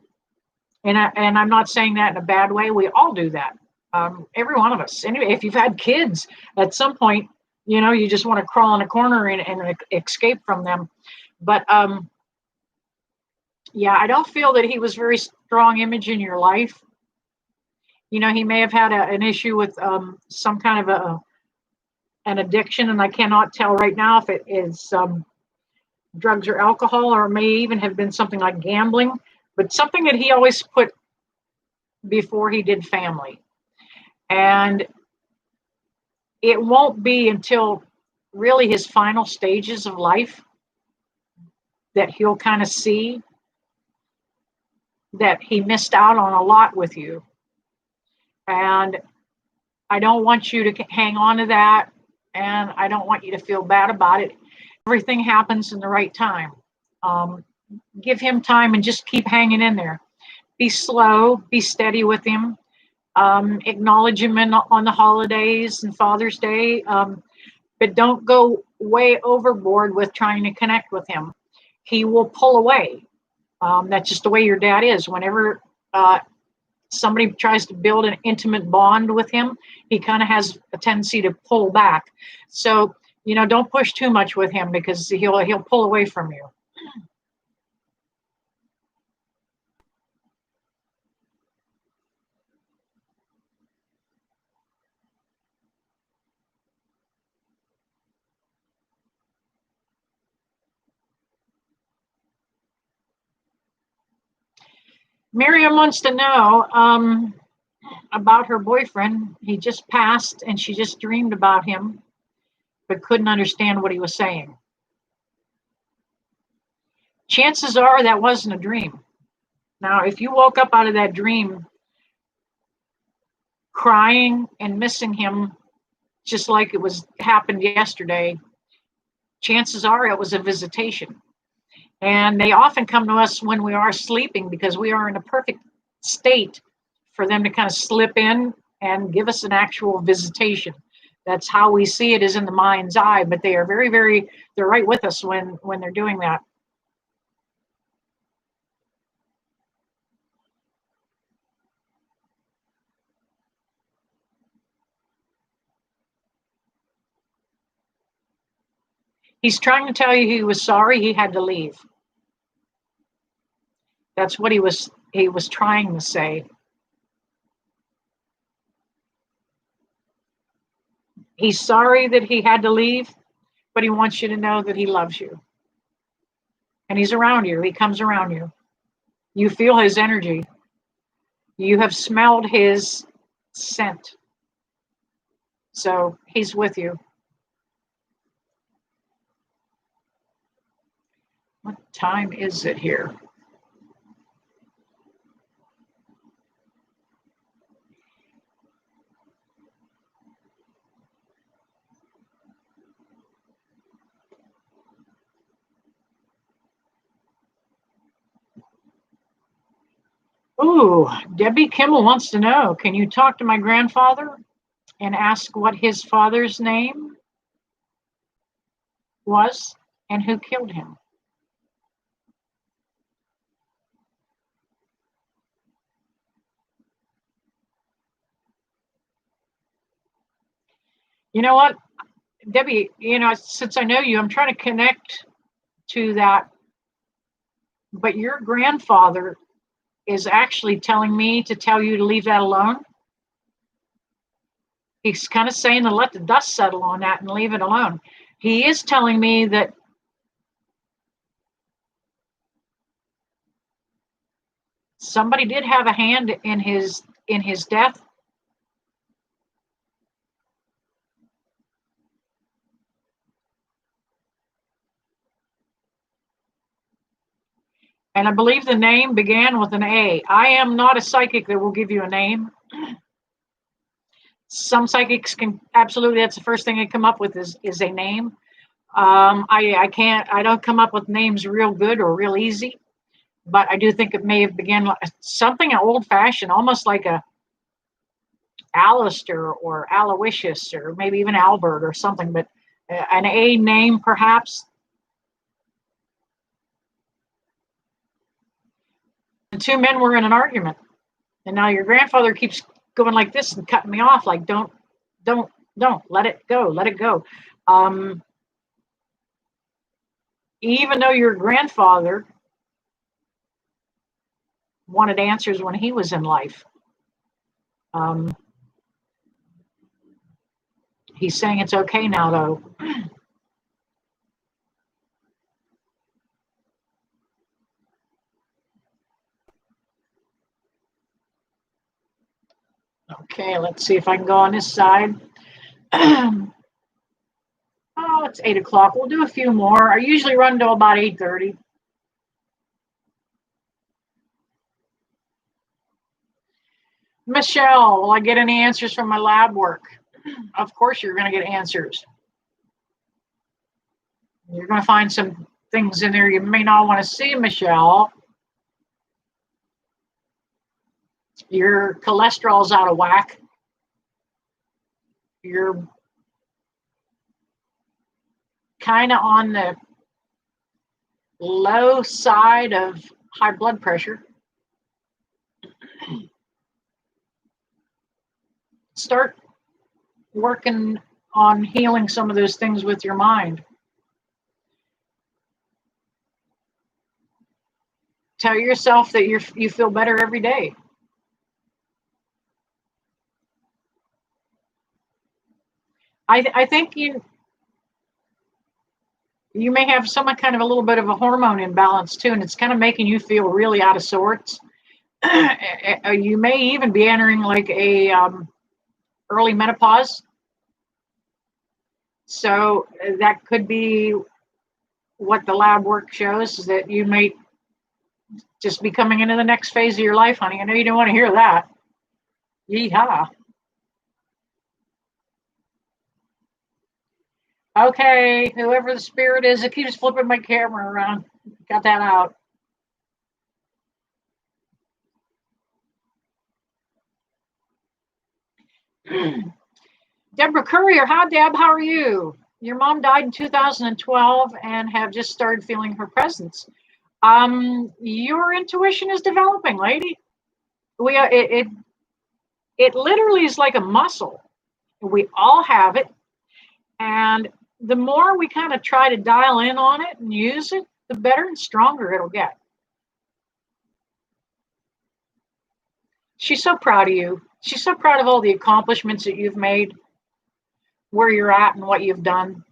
And I'm not saying that in a bad way. We all do that. Every one of us. Anyway, if you've had kids, at some point, you just want to crawl in a corner and escape from them. But yeah, I don't feel that he was very strong image in your life. He may have had an issue with some kind of an addiction, and I cannot tell right now if it is drugs or alcohol, or it may even have been something like gambling, but something that he always put before he did family. And it won't be until really his final stages of life that he'll kind of see that he missed out on a lot with you. And I don't want you to hang on to that, and I don't want you to feel bad about it. Everything happens in the right time. Give him time and just keep hanging in there. Be slow, be steady with him. Acknowledge him on the holidays and Father's Day, but don't go way overboard with trying to connect with him. He will pull away. That's just the way your dad is. Whenever somebody tries to build an intimate bond with him, he kind of has a tendency to pull back. So, don't push too much with him, because he'll pull away from you. Miriam wants to know about her boyfriend. He just passed and she just dreamed about him, but couldn't understand what he was saying. Chances are that wasn't a dream. Now, if you woke up out of that dream crying and missing him just like it was happened yesterday, chances are it was a visitation. And they often come to us when we are sleeping because we are in a perfect state for them to kind of slip in and give us an actual visitation. That's how we see it, is in the mind's eye, but they are very, very, they're right with us when they're doing that. He's trying to tell you he was sorry he had to leave. That's what he was trying to say. He's sorry that he had to leave, but he wants you to know that he loves you. And he's around you. He comes around you. You feel his energy. You have smelled his scent. So he's with you. What time is it here? Ooh, Debbie Kimmel wants to know, can you talk to my grandfather and ask what his father's name was and who killed him? You know what, Debbie, since I know you, I'm trying to connect to that. But your grandfather is actually telling me to tell you to leave that alone. He's kind of saying to let the dust settle on that and leave it alone. He is telling me that somebody did have a hand in his death. And I believe the name began with an A. I am not a psychic that will give you a name. Some psychics can absolutely, that's the first thing they come up with is a name. I don't come up with names real good or real easy, but I do think it may have begun something old fashioned, almost like a Alistair or Aloysius or maybe even Albert or something, but an A name perhaps. The two men were in an argument, and now your grandfather keeps going like this and cutting me off, like don't let it go. Even though your grandfather wanted answers when he was in life, he's saying it's okay now, though. Okay, let's see if I can go on this side. Oh, it's 8 o'clock. We'll do a few more. I usually run till about 8:30. Michelle, will I get any answers from my lab work? Of course you're going to get answers. You're going to find some things in there you may not want to see, Michelle. Your cholesterol's out of whack. You're kind of on the low side of high blood pressure. Start working on healing some of those things with your mind. Tell yourself that you feel better every day. I think you may have some kind of a little bit of a hormone imbalance too, and it's kind of making you feel really out of sorts. You may even be entering like a early menopause. So that could be what the lab work shows, is that you may just be coming into the next phase of your life, honey. I know you don't want to hear that. Yeehaw. Okay, whoever the spirit is, it keeps flipping my camera around. Got that out. Deborah Courier, hi Deb, how are you? Your mom died in 2012 and have just started feeling her presence. Your intuition is developing, lady. It literally is like a muscle. We all have it, and the more we kind of try to dial in on it and use it, the better and stronger it'll get. She's so proud of you. She's so proud of all the accomplishments that you've made, where you're at, and what you've done.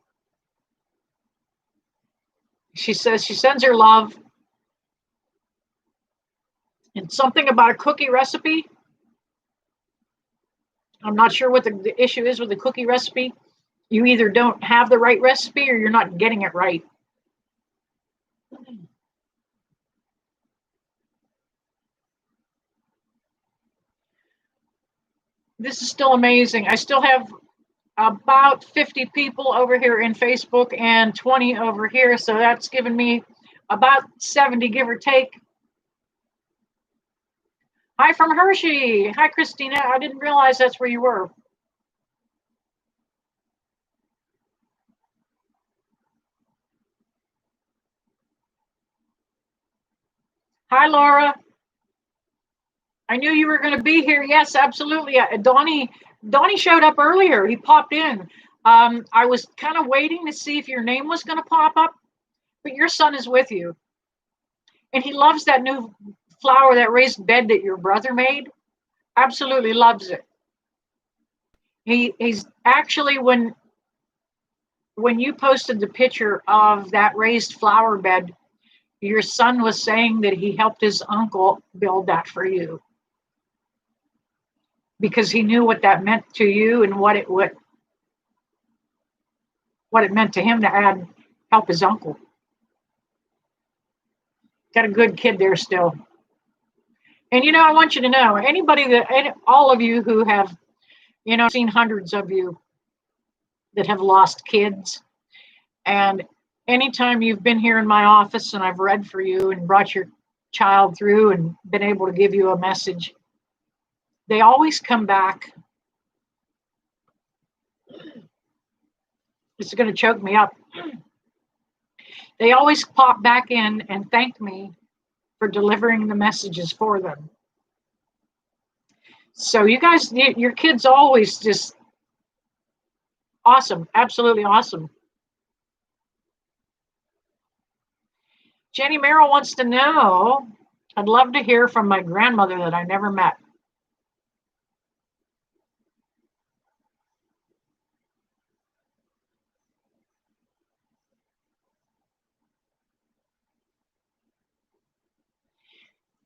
She says she sends her love. And something about a cookie recipe. I'm not sure what the issue is with the cookie recipe. You either don't have the right recipe or you're not getting it right. This is still amazing. I still have about 50 people over here in Facebook and 20 over here. So that's given me about 70, give or take. Hi from Hershey. Hi, Christina. I didn't realize that's where you were. Hi, Laura. I knew you were going to be here. Yes, absolutely. Donnie showed up earlier. He popped in. I was kind of waiting to see if your name was going to pop up, but your son is with you. And he loves that new flower, that raised bed that your brother made. Absolutely loves it. He's actually, when you posted the picture of that raised flower bed, your son was saying that he helped his uncle build that for you, because he knew what that meant to you and what it meant to him to help his uncle. Got a good kid there still. And I want you to know, all of you who have, seen hundreds of you that have lost kids, and anytime you've been here in my office and I've read for you and brought your child through and been able to give you a message, they always come back. It's going to choke me up. They always pop back in and thank me for delivering the messages for them. So you guys, your kids always just awesome, absolutely awesome. Jenny Merrill wants to know, I'd love to hear from my grandmother that I never met.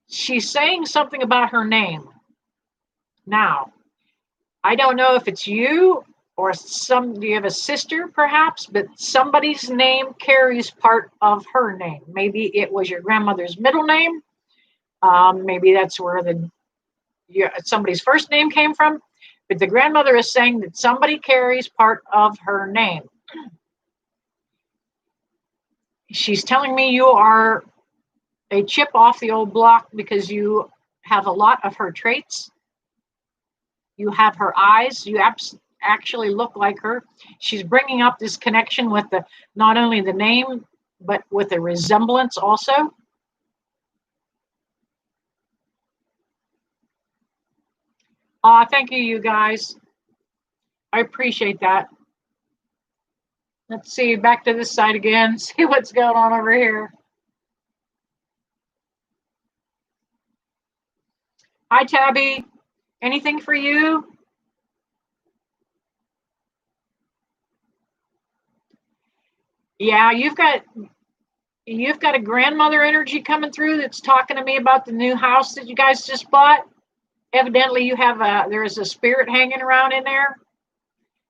She's saying something about her name. Now, I don't know if it's you or do you have a sister perhaps, but somebody's name carries part of her name. Maybe it was your grandmother's middle name. Maybe that's where somebody's first name came from. But the grandmother is saying that somebody carries part of her name. She's telling me you are a chip off the old block because you have a lot of her traits. You have her eyes. You actually look like her. She's bringing up this connection with not only the name, but with the resemblance also. Thank you, you guys. I appreciate that. Let's see, back to this side again, see what's going on over here. Hi, Tabby. Anything for you? Yeah, you've got you've got a grandmother energy coming through that's talking to me about the new house that you guys just bought. Evidently, there's a spirit hanging around in there.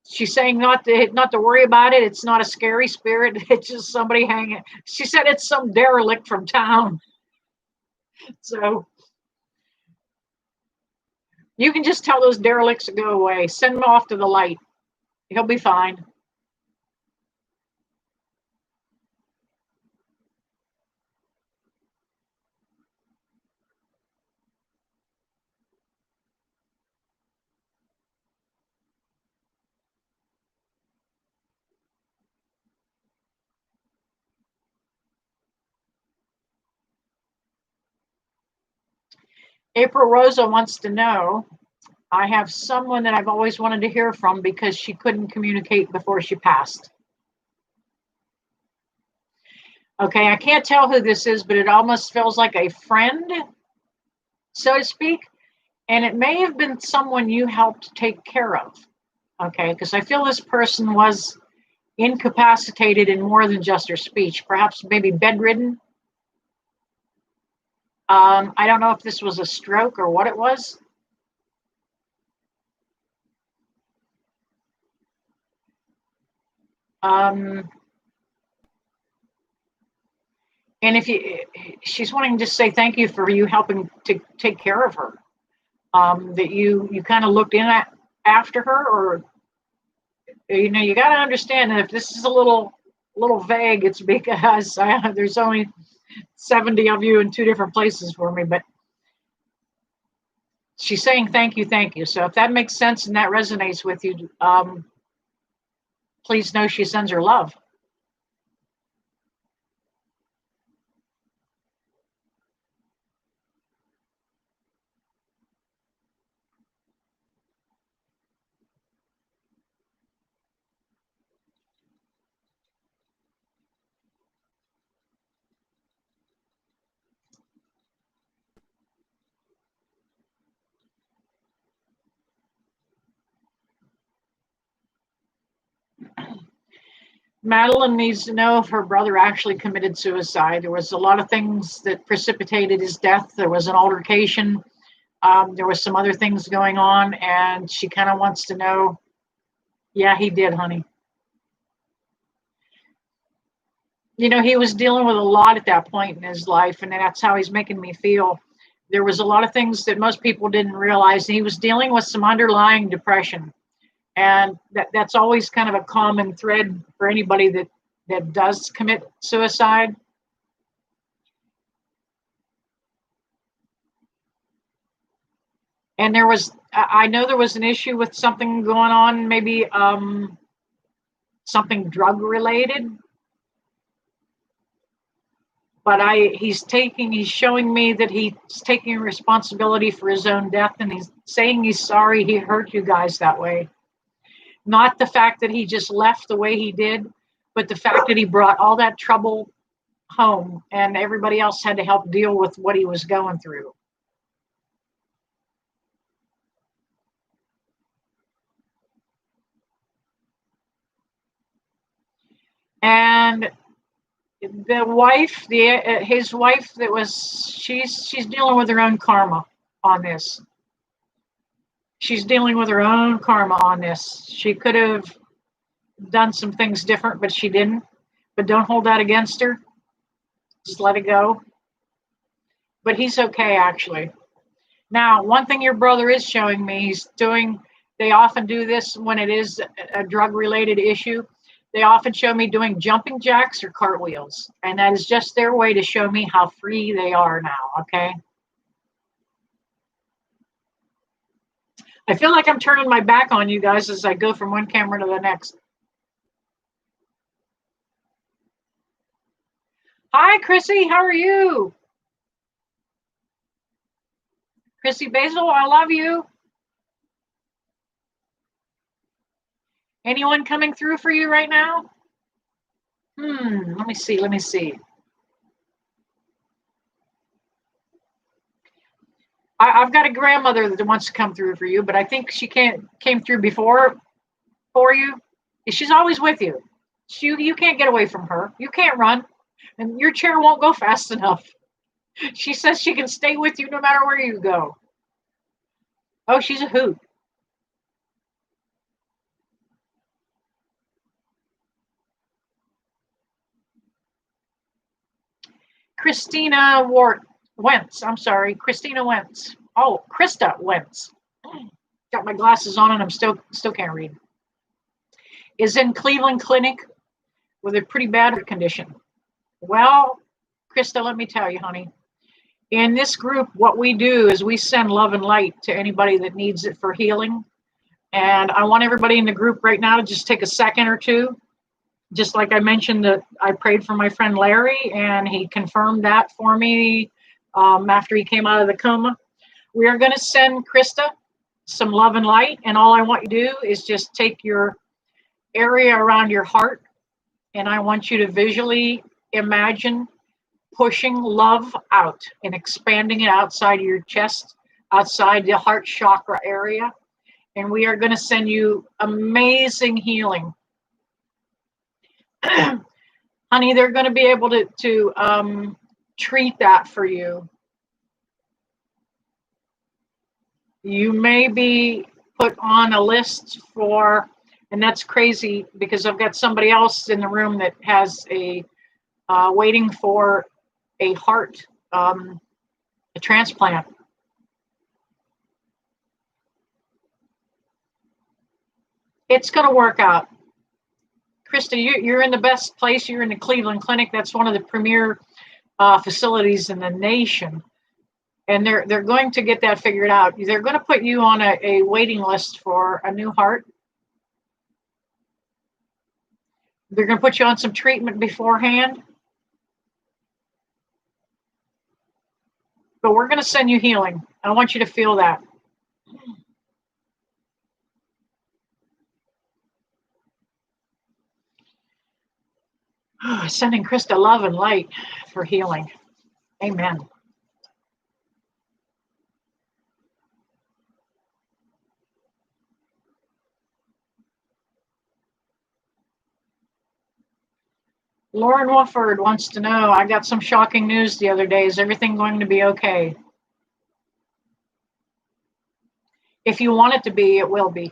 She's saying not to worry about it. It's not a scary spirit. It's just somebody hanging. She said it's some derelict from town. So you can just tell those derelicts to go away. Send them off to the light. He'll be fine. April Rosa wants to know, I have someone that I've always wanted to hear from because she couldn't communicate before she passed. Okay, I can't tell who this is, but it almost feels like a friend, so to speak. And it may have been someone you helped take care of. Okay, because I feel this person was incapacitated in more than just her speech, perhaps maybe bedridden. I don't know if this was a stroke or what it was. And she's wanting to just say thank you for you helping to take care of her. That you kind of looked in after her, or you got to understand that if this is a little vague, it's because there's only 70 of you in 2 different places for me, but she's saying thank you. So if that makes sense and that resonates with you, please know she sends her love. Madeline needs to know if her brother actually committed suicide. There was a lot of things that precipitated his death. There was an altercation. There was some other things going on, and she kind of wants to know, yeah, he did, honey. He was dealing with a lot at that point in his life, and that's how he's making me feel. There was a lot of things that most people didn't realize. He was dealing with some underlying depression. And that's always kind of a common thread for anybody that does commit suicide. And I know there was an issue with something going on, maybe something drug related. But he's showing me that he's taking responsibility for his own death, and he's saying he's sorry he hurt you guys that way. Not the fact that he just left the way he did, but the fact that he brought all that trouble home and everybody else had to help deal with what he was going through. And the wife, his wife, she's dealing with her own karma on this. She's dealing with her own karma on this. She could have done some things different, but she didn't. But don't hold that against her. Just let it go. But he's okay, actually. Now, one thing your brother is showing me, they often do this when it is a drug-related issue. They often show me doing jumping jacks or cartwheels. And that is just their way to show me how free they are now, okay? I feel like I'm turning my back on you guys as I go from one camera to the next. Hi, Chrissy. How are you? Chrissy Basil, I love you. Anyone coming through for you right now? Let me see. I've got a grandmother that wants to come through for you, but I think she came through before for you. She's always with you. You can't get away from her. You can't run. And your chair won't go fast enough. She says she can stay with you no matter where you go. Oh, she's a hoot. Christina Wentz. I'm sorry, Christina Wentz. Oh, Krista Wentz. Got my glasses on and I'm still can't read. Is in Cleveland Clinic with a pretty bad condition. Well, Krista, let me tell you, honey. In this group, what we do is we send love and light to anybody that needs it for healing. And I want everybody in the group right now to just take a second or two. Just like I mentioned that I prayed for my friend Larry, and he confirmed that for me after he came out of the coma. We are going to send Krista some love and light, and all I want you to do is just take your area around your heart, and I want you to visually imagine pushing love out and expanding it outside of your chest, outside the heart chakra area. And we are going to send you amazing healing. Honey, they're going to be able to treat that for you. You may be put on a list for, and that's crazy because I've got somebody else in the room that has a waiting for a heart, a transplant. It's going to work out. Krista, you're in the best place. You're in the Cleveland Clinic. That's one of the premier facilities in the nation. And they're going to get that figured out. They're going to put you on a waiting list for a new heart. They're going to put you on some treatment beforehand. But we're going to send you healing. I want you to feel that. Sending Krista love and light for healing. Amen. Lauren Wofford wants to know, I got some shocking news the other day. Is everything going to be okay? If you want it to be, it will be.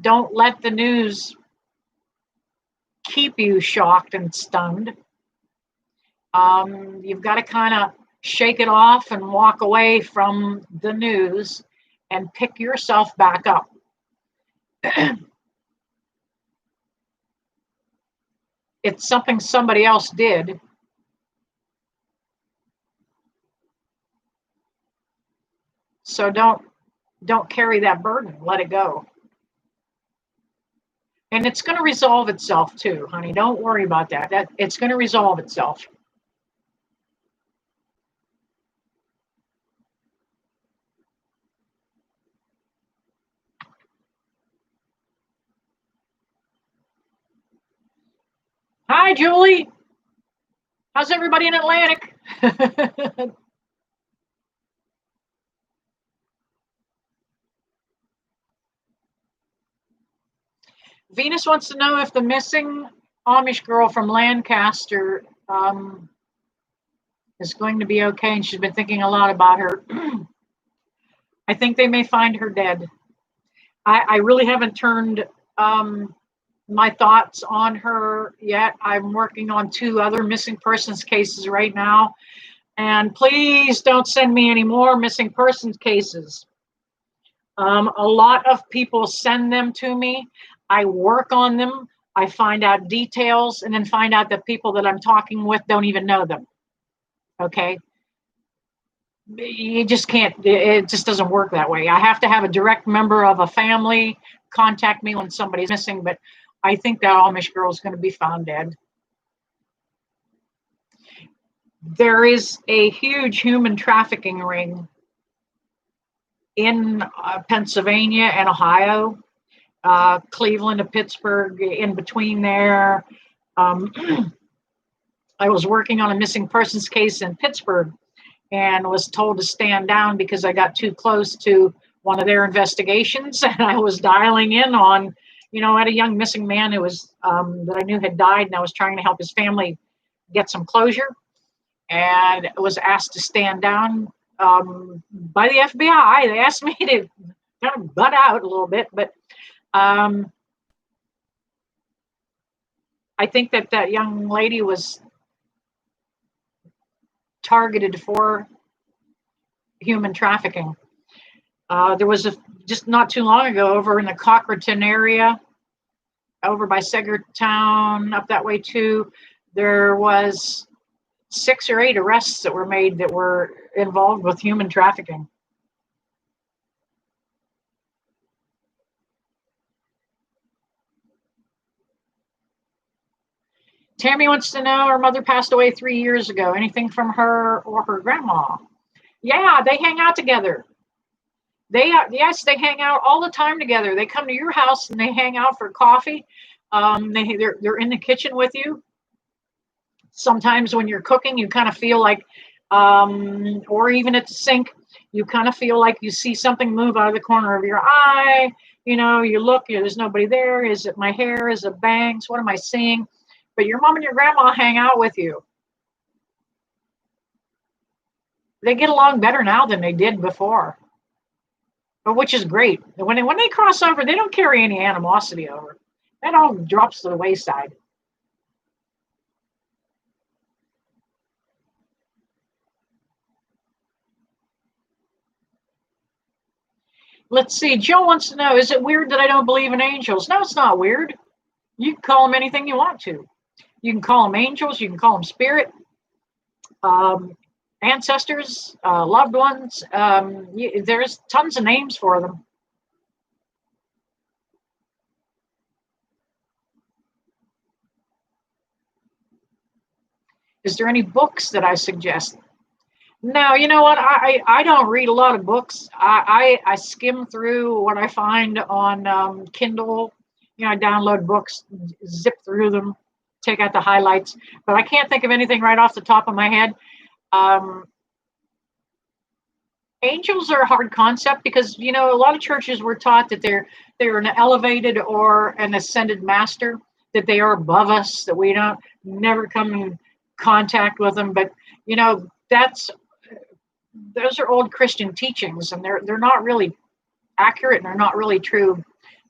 Don't let the news keep you shocked and stunned. You've got to kind of shake it off and walk away from the news and pick yourself back up. It's something somebody else did. So don't carry that burden. Let it go. And it's going to resolve itself too, honey. Don't worry about that. It's going to resolve itself. Hi, Julie. How's everybody in Atlantic? Venus wants to know if the missing Amish girl from Lancaster is going to be okay, and she's been thinking a lot about her. I think they may find her dead. I really haven't turned my thoughts on her yet. I'm working on 2 other missing persons cases right now. And please don't send me any more missing persons cases. A lot of people send them to me. I work on them. I find out details and then find out that people that I'm talking with don't even know them. Okay? You just can't, it just doesn't work that way. I have to have a direct member of a family contact me when somebody's missing, but I think that Amish girl is going to be found dead. There is a huge human trafficking ring in Pennsylvania and Ohio, Cleveland to Pittsburgh, in between there. I was working on a missing persons case in Pittsburgh and was told to stand down because I got too close to one of their investigations, and I was dialing in on, I had a young missing man who was that I knew had died, and I was trying to help his family get some closure, and was asked to stand down by the FBI. They asked me to kind of butt out a little bit, but I think that young lady was targeted for human trafficking. There was just not too long ago over in the Cochraton area, over by Segertown, up that way too, there was 6 or 8 arrests that were made that were involved with human trafficking. Tammy wants to know her mother passed away 3 years ago. Anything from her or her grandma? Yeah, they hang out together. Yes, they hang out all the time together. They come to your house and they hang out for coffee. They're in the kitchen with you. Sometimes when you're cooking, you kind of feel like, or even at the sink, you kind of feel like you see something move out of the corner of your eye. You look, there's nobody there. Is it my hair? Is it bangs? What am I seeing? But your mom and your grandma hang out with you. They get along better now than they did before, which is great. When they cross over, they don't carry any animosity over. That all drops to the wayside. Let's see. Joe wants to know, is it weird that I don't believe in angels? No, it's not weird. You can call them anything you want to. You can call them angels. You can call them spirit, ancestors, loved ones. There's tons of names for them. Is there any books that I suggest? No, you know what? I don't read a lot of books. I skim through what I find on Kindle. I download books, zip through them, take out the highlights. But I can't think of anything right off the top of my head. Angels are a hard concept because a lot of churches were taught that they're an elevated or an ascended master, that they are above us, that we don't never come in contact with them. But those are old Christian teachings, and they're not really accurate and they're not really true.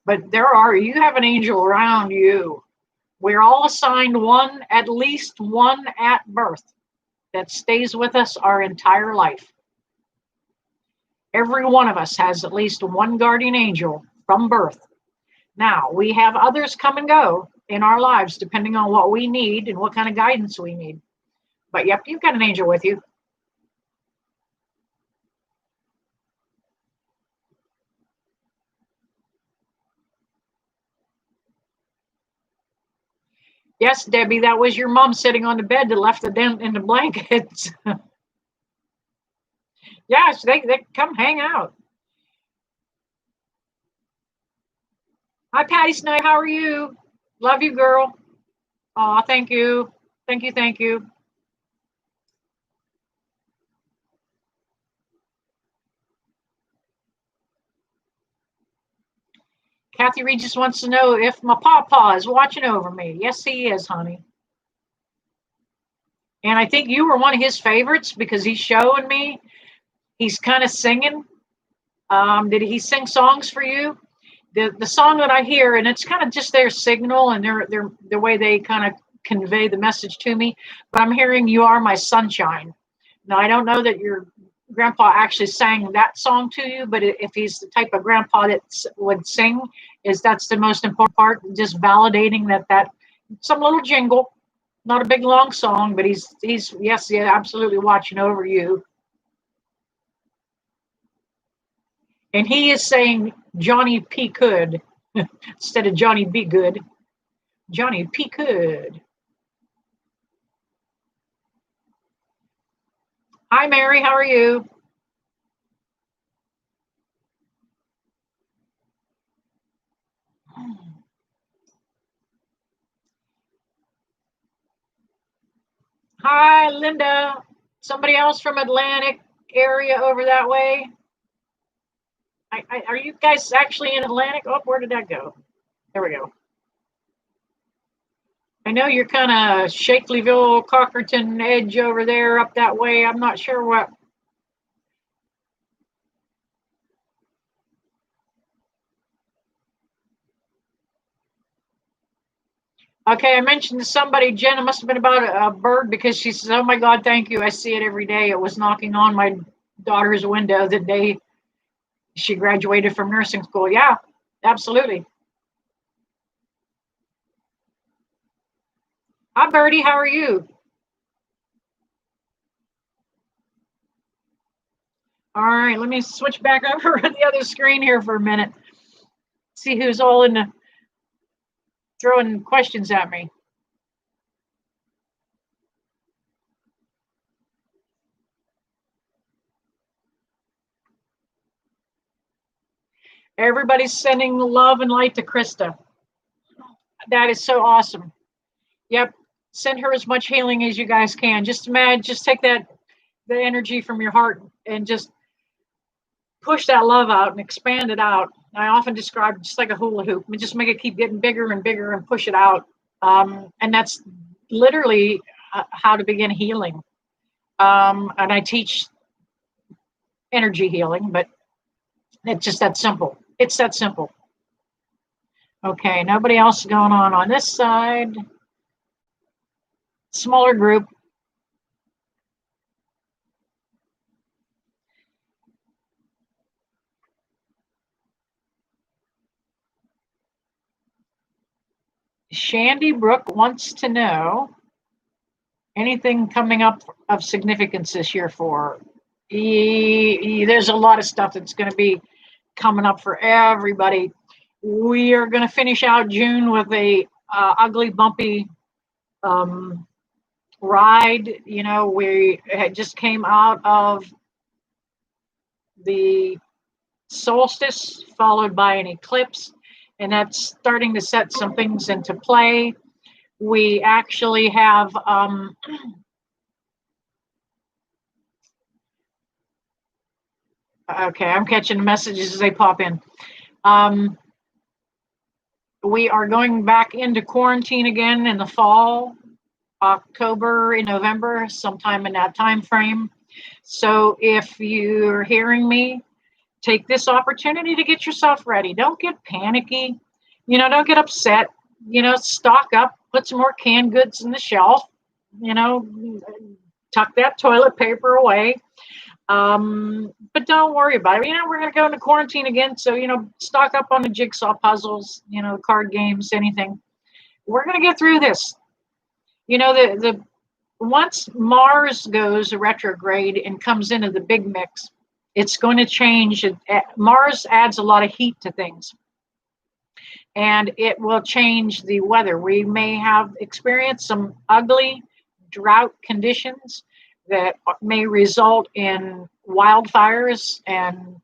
But you have an angel around you. We're all assigned one, at least one at birth, that stays with us our entire life. Every one of us has at least one guardian angel from birth. Now, we have others come and go in our lives depending on what we need and what kind of guidance we need. But yep, you've got an angel with you. Yes, Debbie, that was your mom sitting on the bed that left the dent in the blankets. Yes, they come hang out. Hi, Patty Snow. How are you? Love you, girl. Oh, thank you. Thank you. Thank you. Kathy Reed just wants to know if my pawpaw is watching over me. Yes, he is, honey. And I think you were one of his favorites because he's showing me. He's kind of singing. Did he sing songs for you? The song that I hear, and it's kind of just their signal and the way they kind of convey the message to me. But I'm hearing "You Are My Sunshine." Now I don't know that your grandpa actually sang that song to you, but if he's the type of grandpa that would sing, that's the most important part. Just validating that some little jingle, not a big long song, but he's yes, yeah, absolutely watching over you. And he is saying Johnny P. Could instead of Johnny B. Good. Johnny P. Could. Hi, Mary. How are you? Hi, Linda. Somebody else from Atlantic area over that way? Are you guys actually in Atlantic? Oh, where did that go? There we go. I know you're kind of Shakelyville, Cockerton edge over there, up that way. I'm not sure what. Okay, I mentioned to somebody, Jen, it must have been about a bird, because she says, oh my God, thank you. I see it every day. It was knocking on my daughter's window the day she graduated from nursing school. Yeah, absolutely. Hi, Birdie. How are you? All right, let me switch back over to the other screen here for a minute. See who's all in the throwing questions at me. Everybody's sending love and light to Krista. That is so awesome. Yep. Send her as much healing as you guys can. Just imagine, just take the energy from your heart and just push that love out and expand it out. I often describe it just like a hula hoop. And just make it keep getting bigger and bigger and push it out. And that's literally how to begin healing. And I teach energy healing, but it's just that simple. It's that simple. Okay, nobody else going on this side. Smaller group. Shandy Brook wants to know anything coming up of significance this year for. There's a lot of stuff that's going to be coming up for everybody. We are going to finish out June with a ugly, bumpy ride. You know, we had just came out of the solstice, followed by an eclipse, and that's starting to set some things into play. We actually have okay, I'm catching the messages as they pop in. We are going back into quarantine again in the fall, October and November, sometime in that time frame. So if you're hearing me, take this opportunity to get yourself ready. Don't get panicky. You know, don't get upset. You know, stock up, put some more canned goods in the shelf. You know, tuck that toilet paper away. But don't worry about it. You know, we're going to go into quarantine again. So, you know, stock up on the jigsaw puzzles, you know, card games, anything. We're going to get through this. You know, the once Mars goes retrograde and comes into the big mix, it's going to change. Mars adds a lot of heat to things, and it will change the weather. We may have experienced some ugly drought conditions that may result in wildfires, and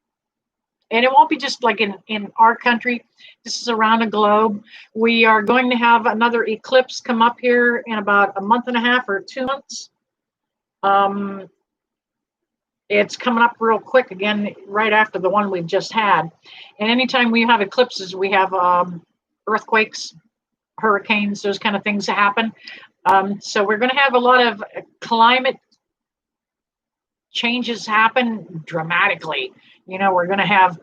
it won't be just like in our country. This is around the globe. We are going to have another eclipse come up here in about a month and a half or 2 months. It's coming up real quick again, right after the one we've just had. And anytime we have eclipses, we have earthquakes, hurricanes, those kind of things that happen. So we're going to have a lot of climate changes happen dramatically. You know, we're going to have,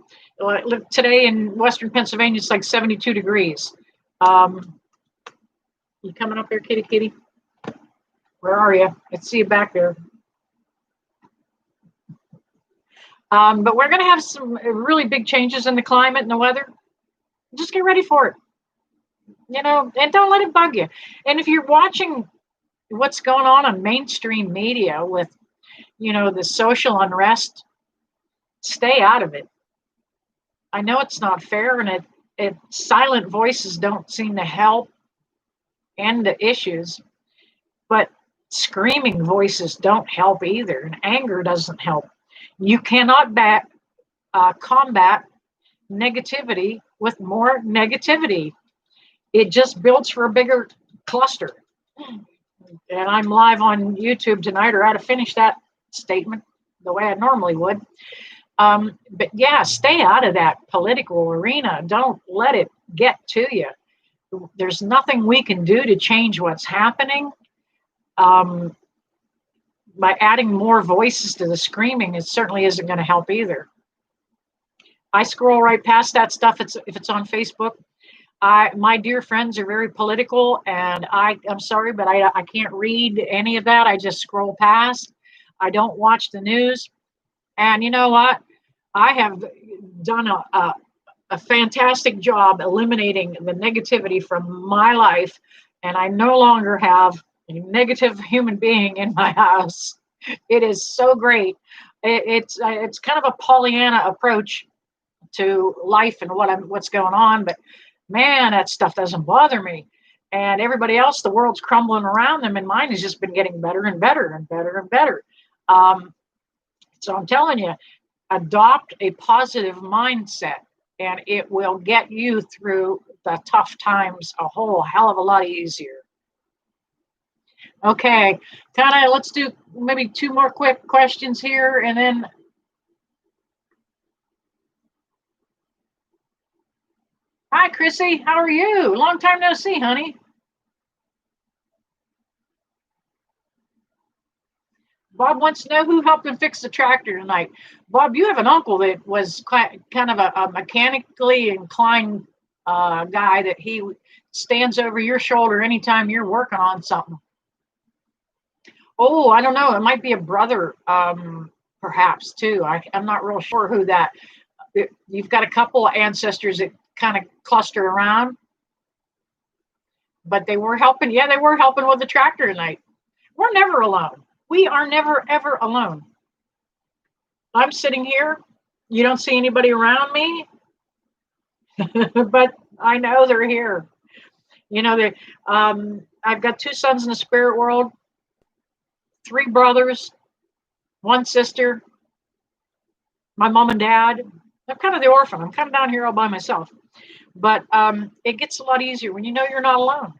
today in Western Pennsylvania, it's like 72 degrees. You coming up here, kitty, kitty? Where are you? I see you back there. But we're going to have some really big changes in the climate and the weather. Just get ready for it. You know, and don't let it bug you. And if you're watching what's going on mainstream media with, you know, the social unrest, stay out of it. I know it's not fair, and silent voices don't seem to help end the issues, but screaming voices don't help either, and anger doesn't help. You cannot combat negativity with more negativity. It just builds for a bigger cluster. And I'm live on YouTube tonight, or how to finish that statement the way I normally would. But yeah, stay out of that political arena. Don't let it get to you. There's nothing we can do to change what's happening. By adding more voices to the screaming, it certainly isn't going to help either. I scroll right past that stuff if it's on Facebook. My dear friends are very political, and I'm sorry, but I can't read any of that. I just scroll past. I don't watch the news. And you know what? I have done a fantastic job eliminating the negativity from my life, and I no longer have a negative human being in my house. It is so great. It's kind of a Pollyanna approach to life and what's going on, but man, that stuff doesn't bother me. And everybody else, the world's crumbling around them, and mine has just been getting better and better and better and better. So I'm telling you, adopt a positive mindset, and it will get you through the tough times a whole hell of a lot easier. Okay, let's do maybe 2 more quick questions here, and then hi, Chrissy. How are you? Long time no see, honey. Bob wants to know who helped him fix the tractor tonight. Bob, you have an uncle that was kind of a mechanically inclined guy that he stands over your shoulder anytime you're working on something. Oh, I don't know. It might be a brother, perhaps, too. I'm not real sure who that. You've got a couple of ancestors that kind of cluster around, but they were helping. Yeah, they were helping with the tractor tonight. We're never alone. We are never, ever alone. I'm sitting here. You don't see anybody around me, but I know they're here. You know, I've got 2 sons in the spirit world, 3 brothers, 1 sister, my mom and dad. I'm kind of the orphan. I'm kind of down here all by myself. But it gets a lot easier when you know you're not alone.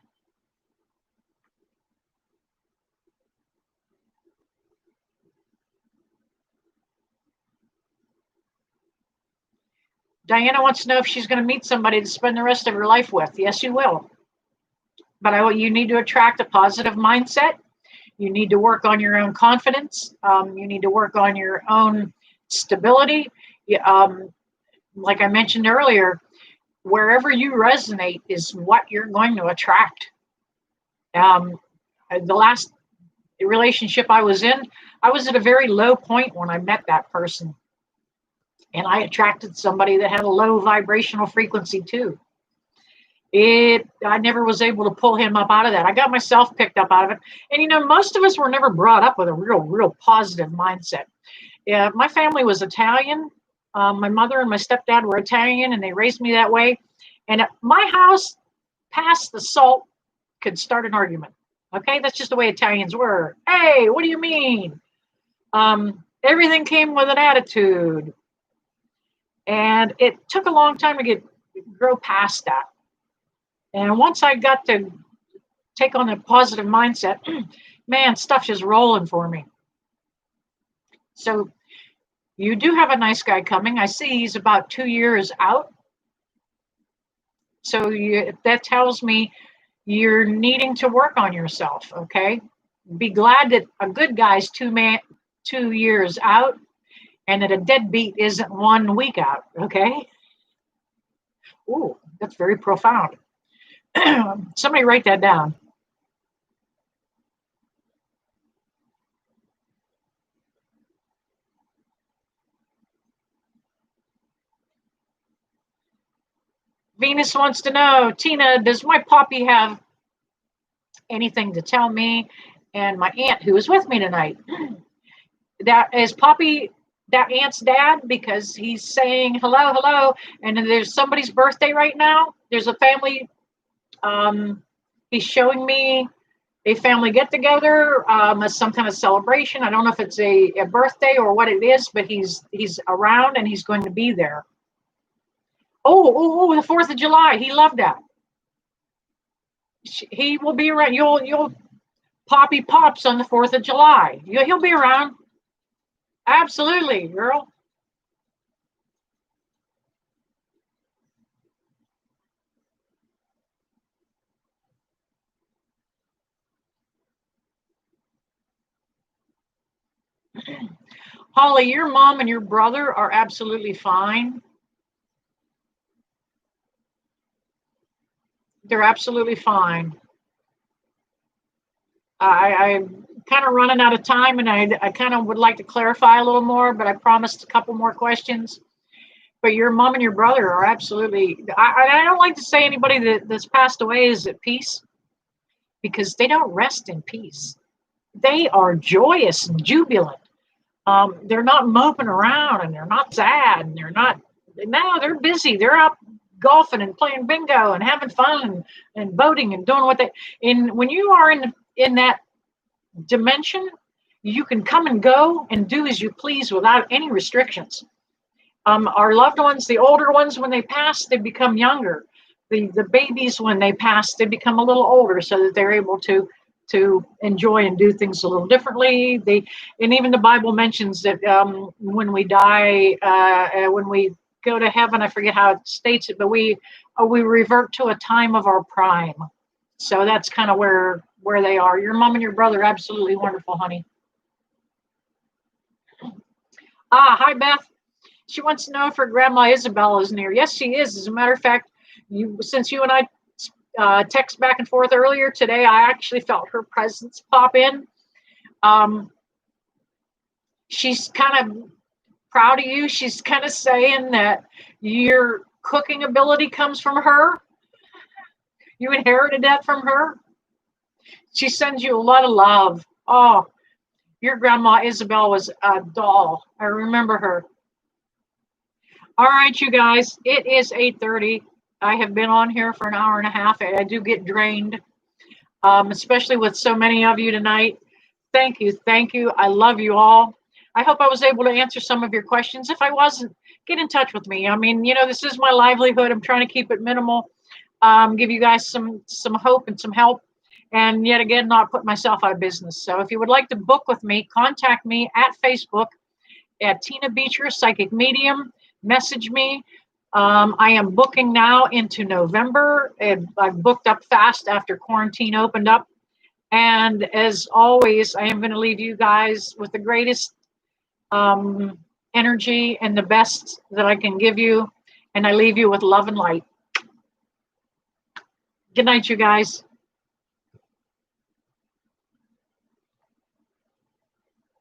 Diana wants to know if she's going to meet somebody to spend the rest of her life with. Yes, you will. But you need to attract a positive mindset. You need to work on your own confidence. You need to work on your own stability. Like I mentioned earlier, wherever you resonate is what you're going to attract. The last relationship I was in, I was at a very low point when I met that person. And I attracted somebody that had a low vibrational frequency too. I never was able to pull him up out of that. I got myself picked up out of it. And most of us were never brought up with a real positive mindset. Yeah, my family was Italian. My mother and my stepdad were Italian, and they raised me that way. And at my house, past the salt could start an argument. Okay, that's just the way Italians were. Hey, what do you mean? Everything came with an attitude. And it took a long time to grow past that. And once I got to take on a positive mindset, man, stuff just rolling for me. So you do have a nice guy coming. I see he's about 2 years out. So that tells me you're needing to work on yourself, okay? Be glad that a good guy's 2 years out, and that a deadbeat isn't 1 week out, okay? Ooh, that's very profound. Somebody write that down. Venus wants to know, Tina, does my poppy have anything to tell me and my aunt who is with me tonight? That is Poppy, that aunt's dad, because he's saying hello, and then there's somebody's birthday right now. There's a family. He's showing me a family get together, as some kind of celebration. I don't know if it's a birthday or what it is, but he's around and he's going to be there. Oh, the 4th of July. He loved that. He will be around. You'll Poppy pops on the 4th of July. He'll be around. Absolutely, girl. Holly, your mom and your brother are absolutely fine. They're absolutely fine. I'm kind of running out of time, and I kind of would like to clarify a little more, but I promised a couple more questions. But your mom and your brother are absolutely. I don't like to say anybody that's passed away is at peace, because they don't rest in peace. They are joyous and jubilant. They're not moping around, and they're not sad, and they're not. No, they're busy. They're out golfing and playing bingo and having fun and boating and doing what they. When you are in that dimension, you can come and go and do as you please without any restrictions. Our loved ones, the older ones, when they pass, they become younger. The babies, when they pass, they become a little older, so that they're able to enjoy and do things a little differently. And even the Bible mentions that when we die, when we go to heaven, I forget how it states it, but we revert to a time of our prime. So that's kind of where they are. Your mom and your brother, absolutely wonderful, honey. Hi, Beth. She wants to know if her grandma Isabel is near. Yes, she is. As a matter of fact, since you and I text back and forth earlier today, I actually felt her presence pop in. She's kind of proud of you. She's kind of saying that your cooking ability comes from her. You inherited that from her. She sends you a lot of love. Oh, your grandma Isabel was a doll. I remember her. All right, you guys, it is 8:30. I have been on here for an hour and a half. I do get drained, especially with so many of you tonight. Thank you. Thank you. I love you all. I hope I was able to answer some of your questions. If I wasn't, get in touch with me. I mean, this is my livelihood. I'm trying to keep it minimal, give you guys some hope and some help, and yet again, not put myself out of business. So if you would like to book with me, contact me at Facebook at Tina Becher, Psychic Medium. Message me. I am booking now into November. I've booked up fast after quarantine opened up. And as always, I am going to leave you guys with the greatest energy and the best that I can give you. And I leave you with love and light. Good night, you guys.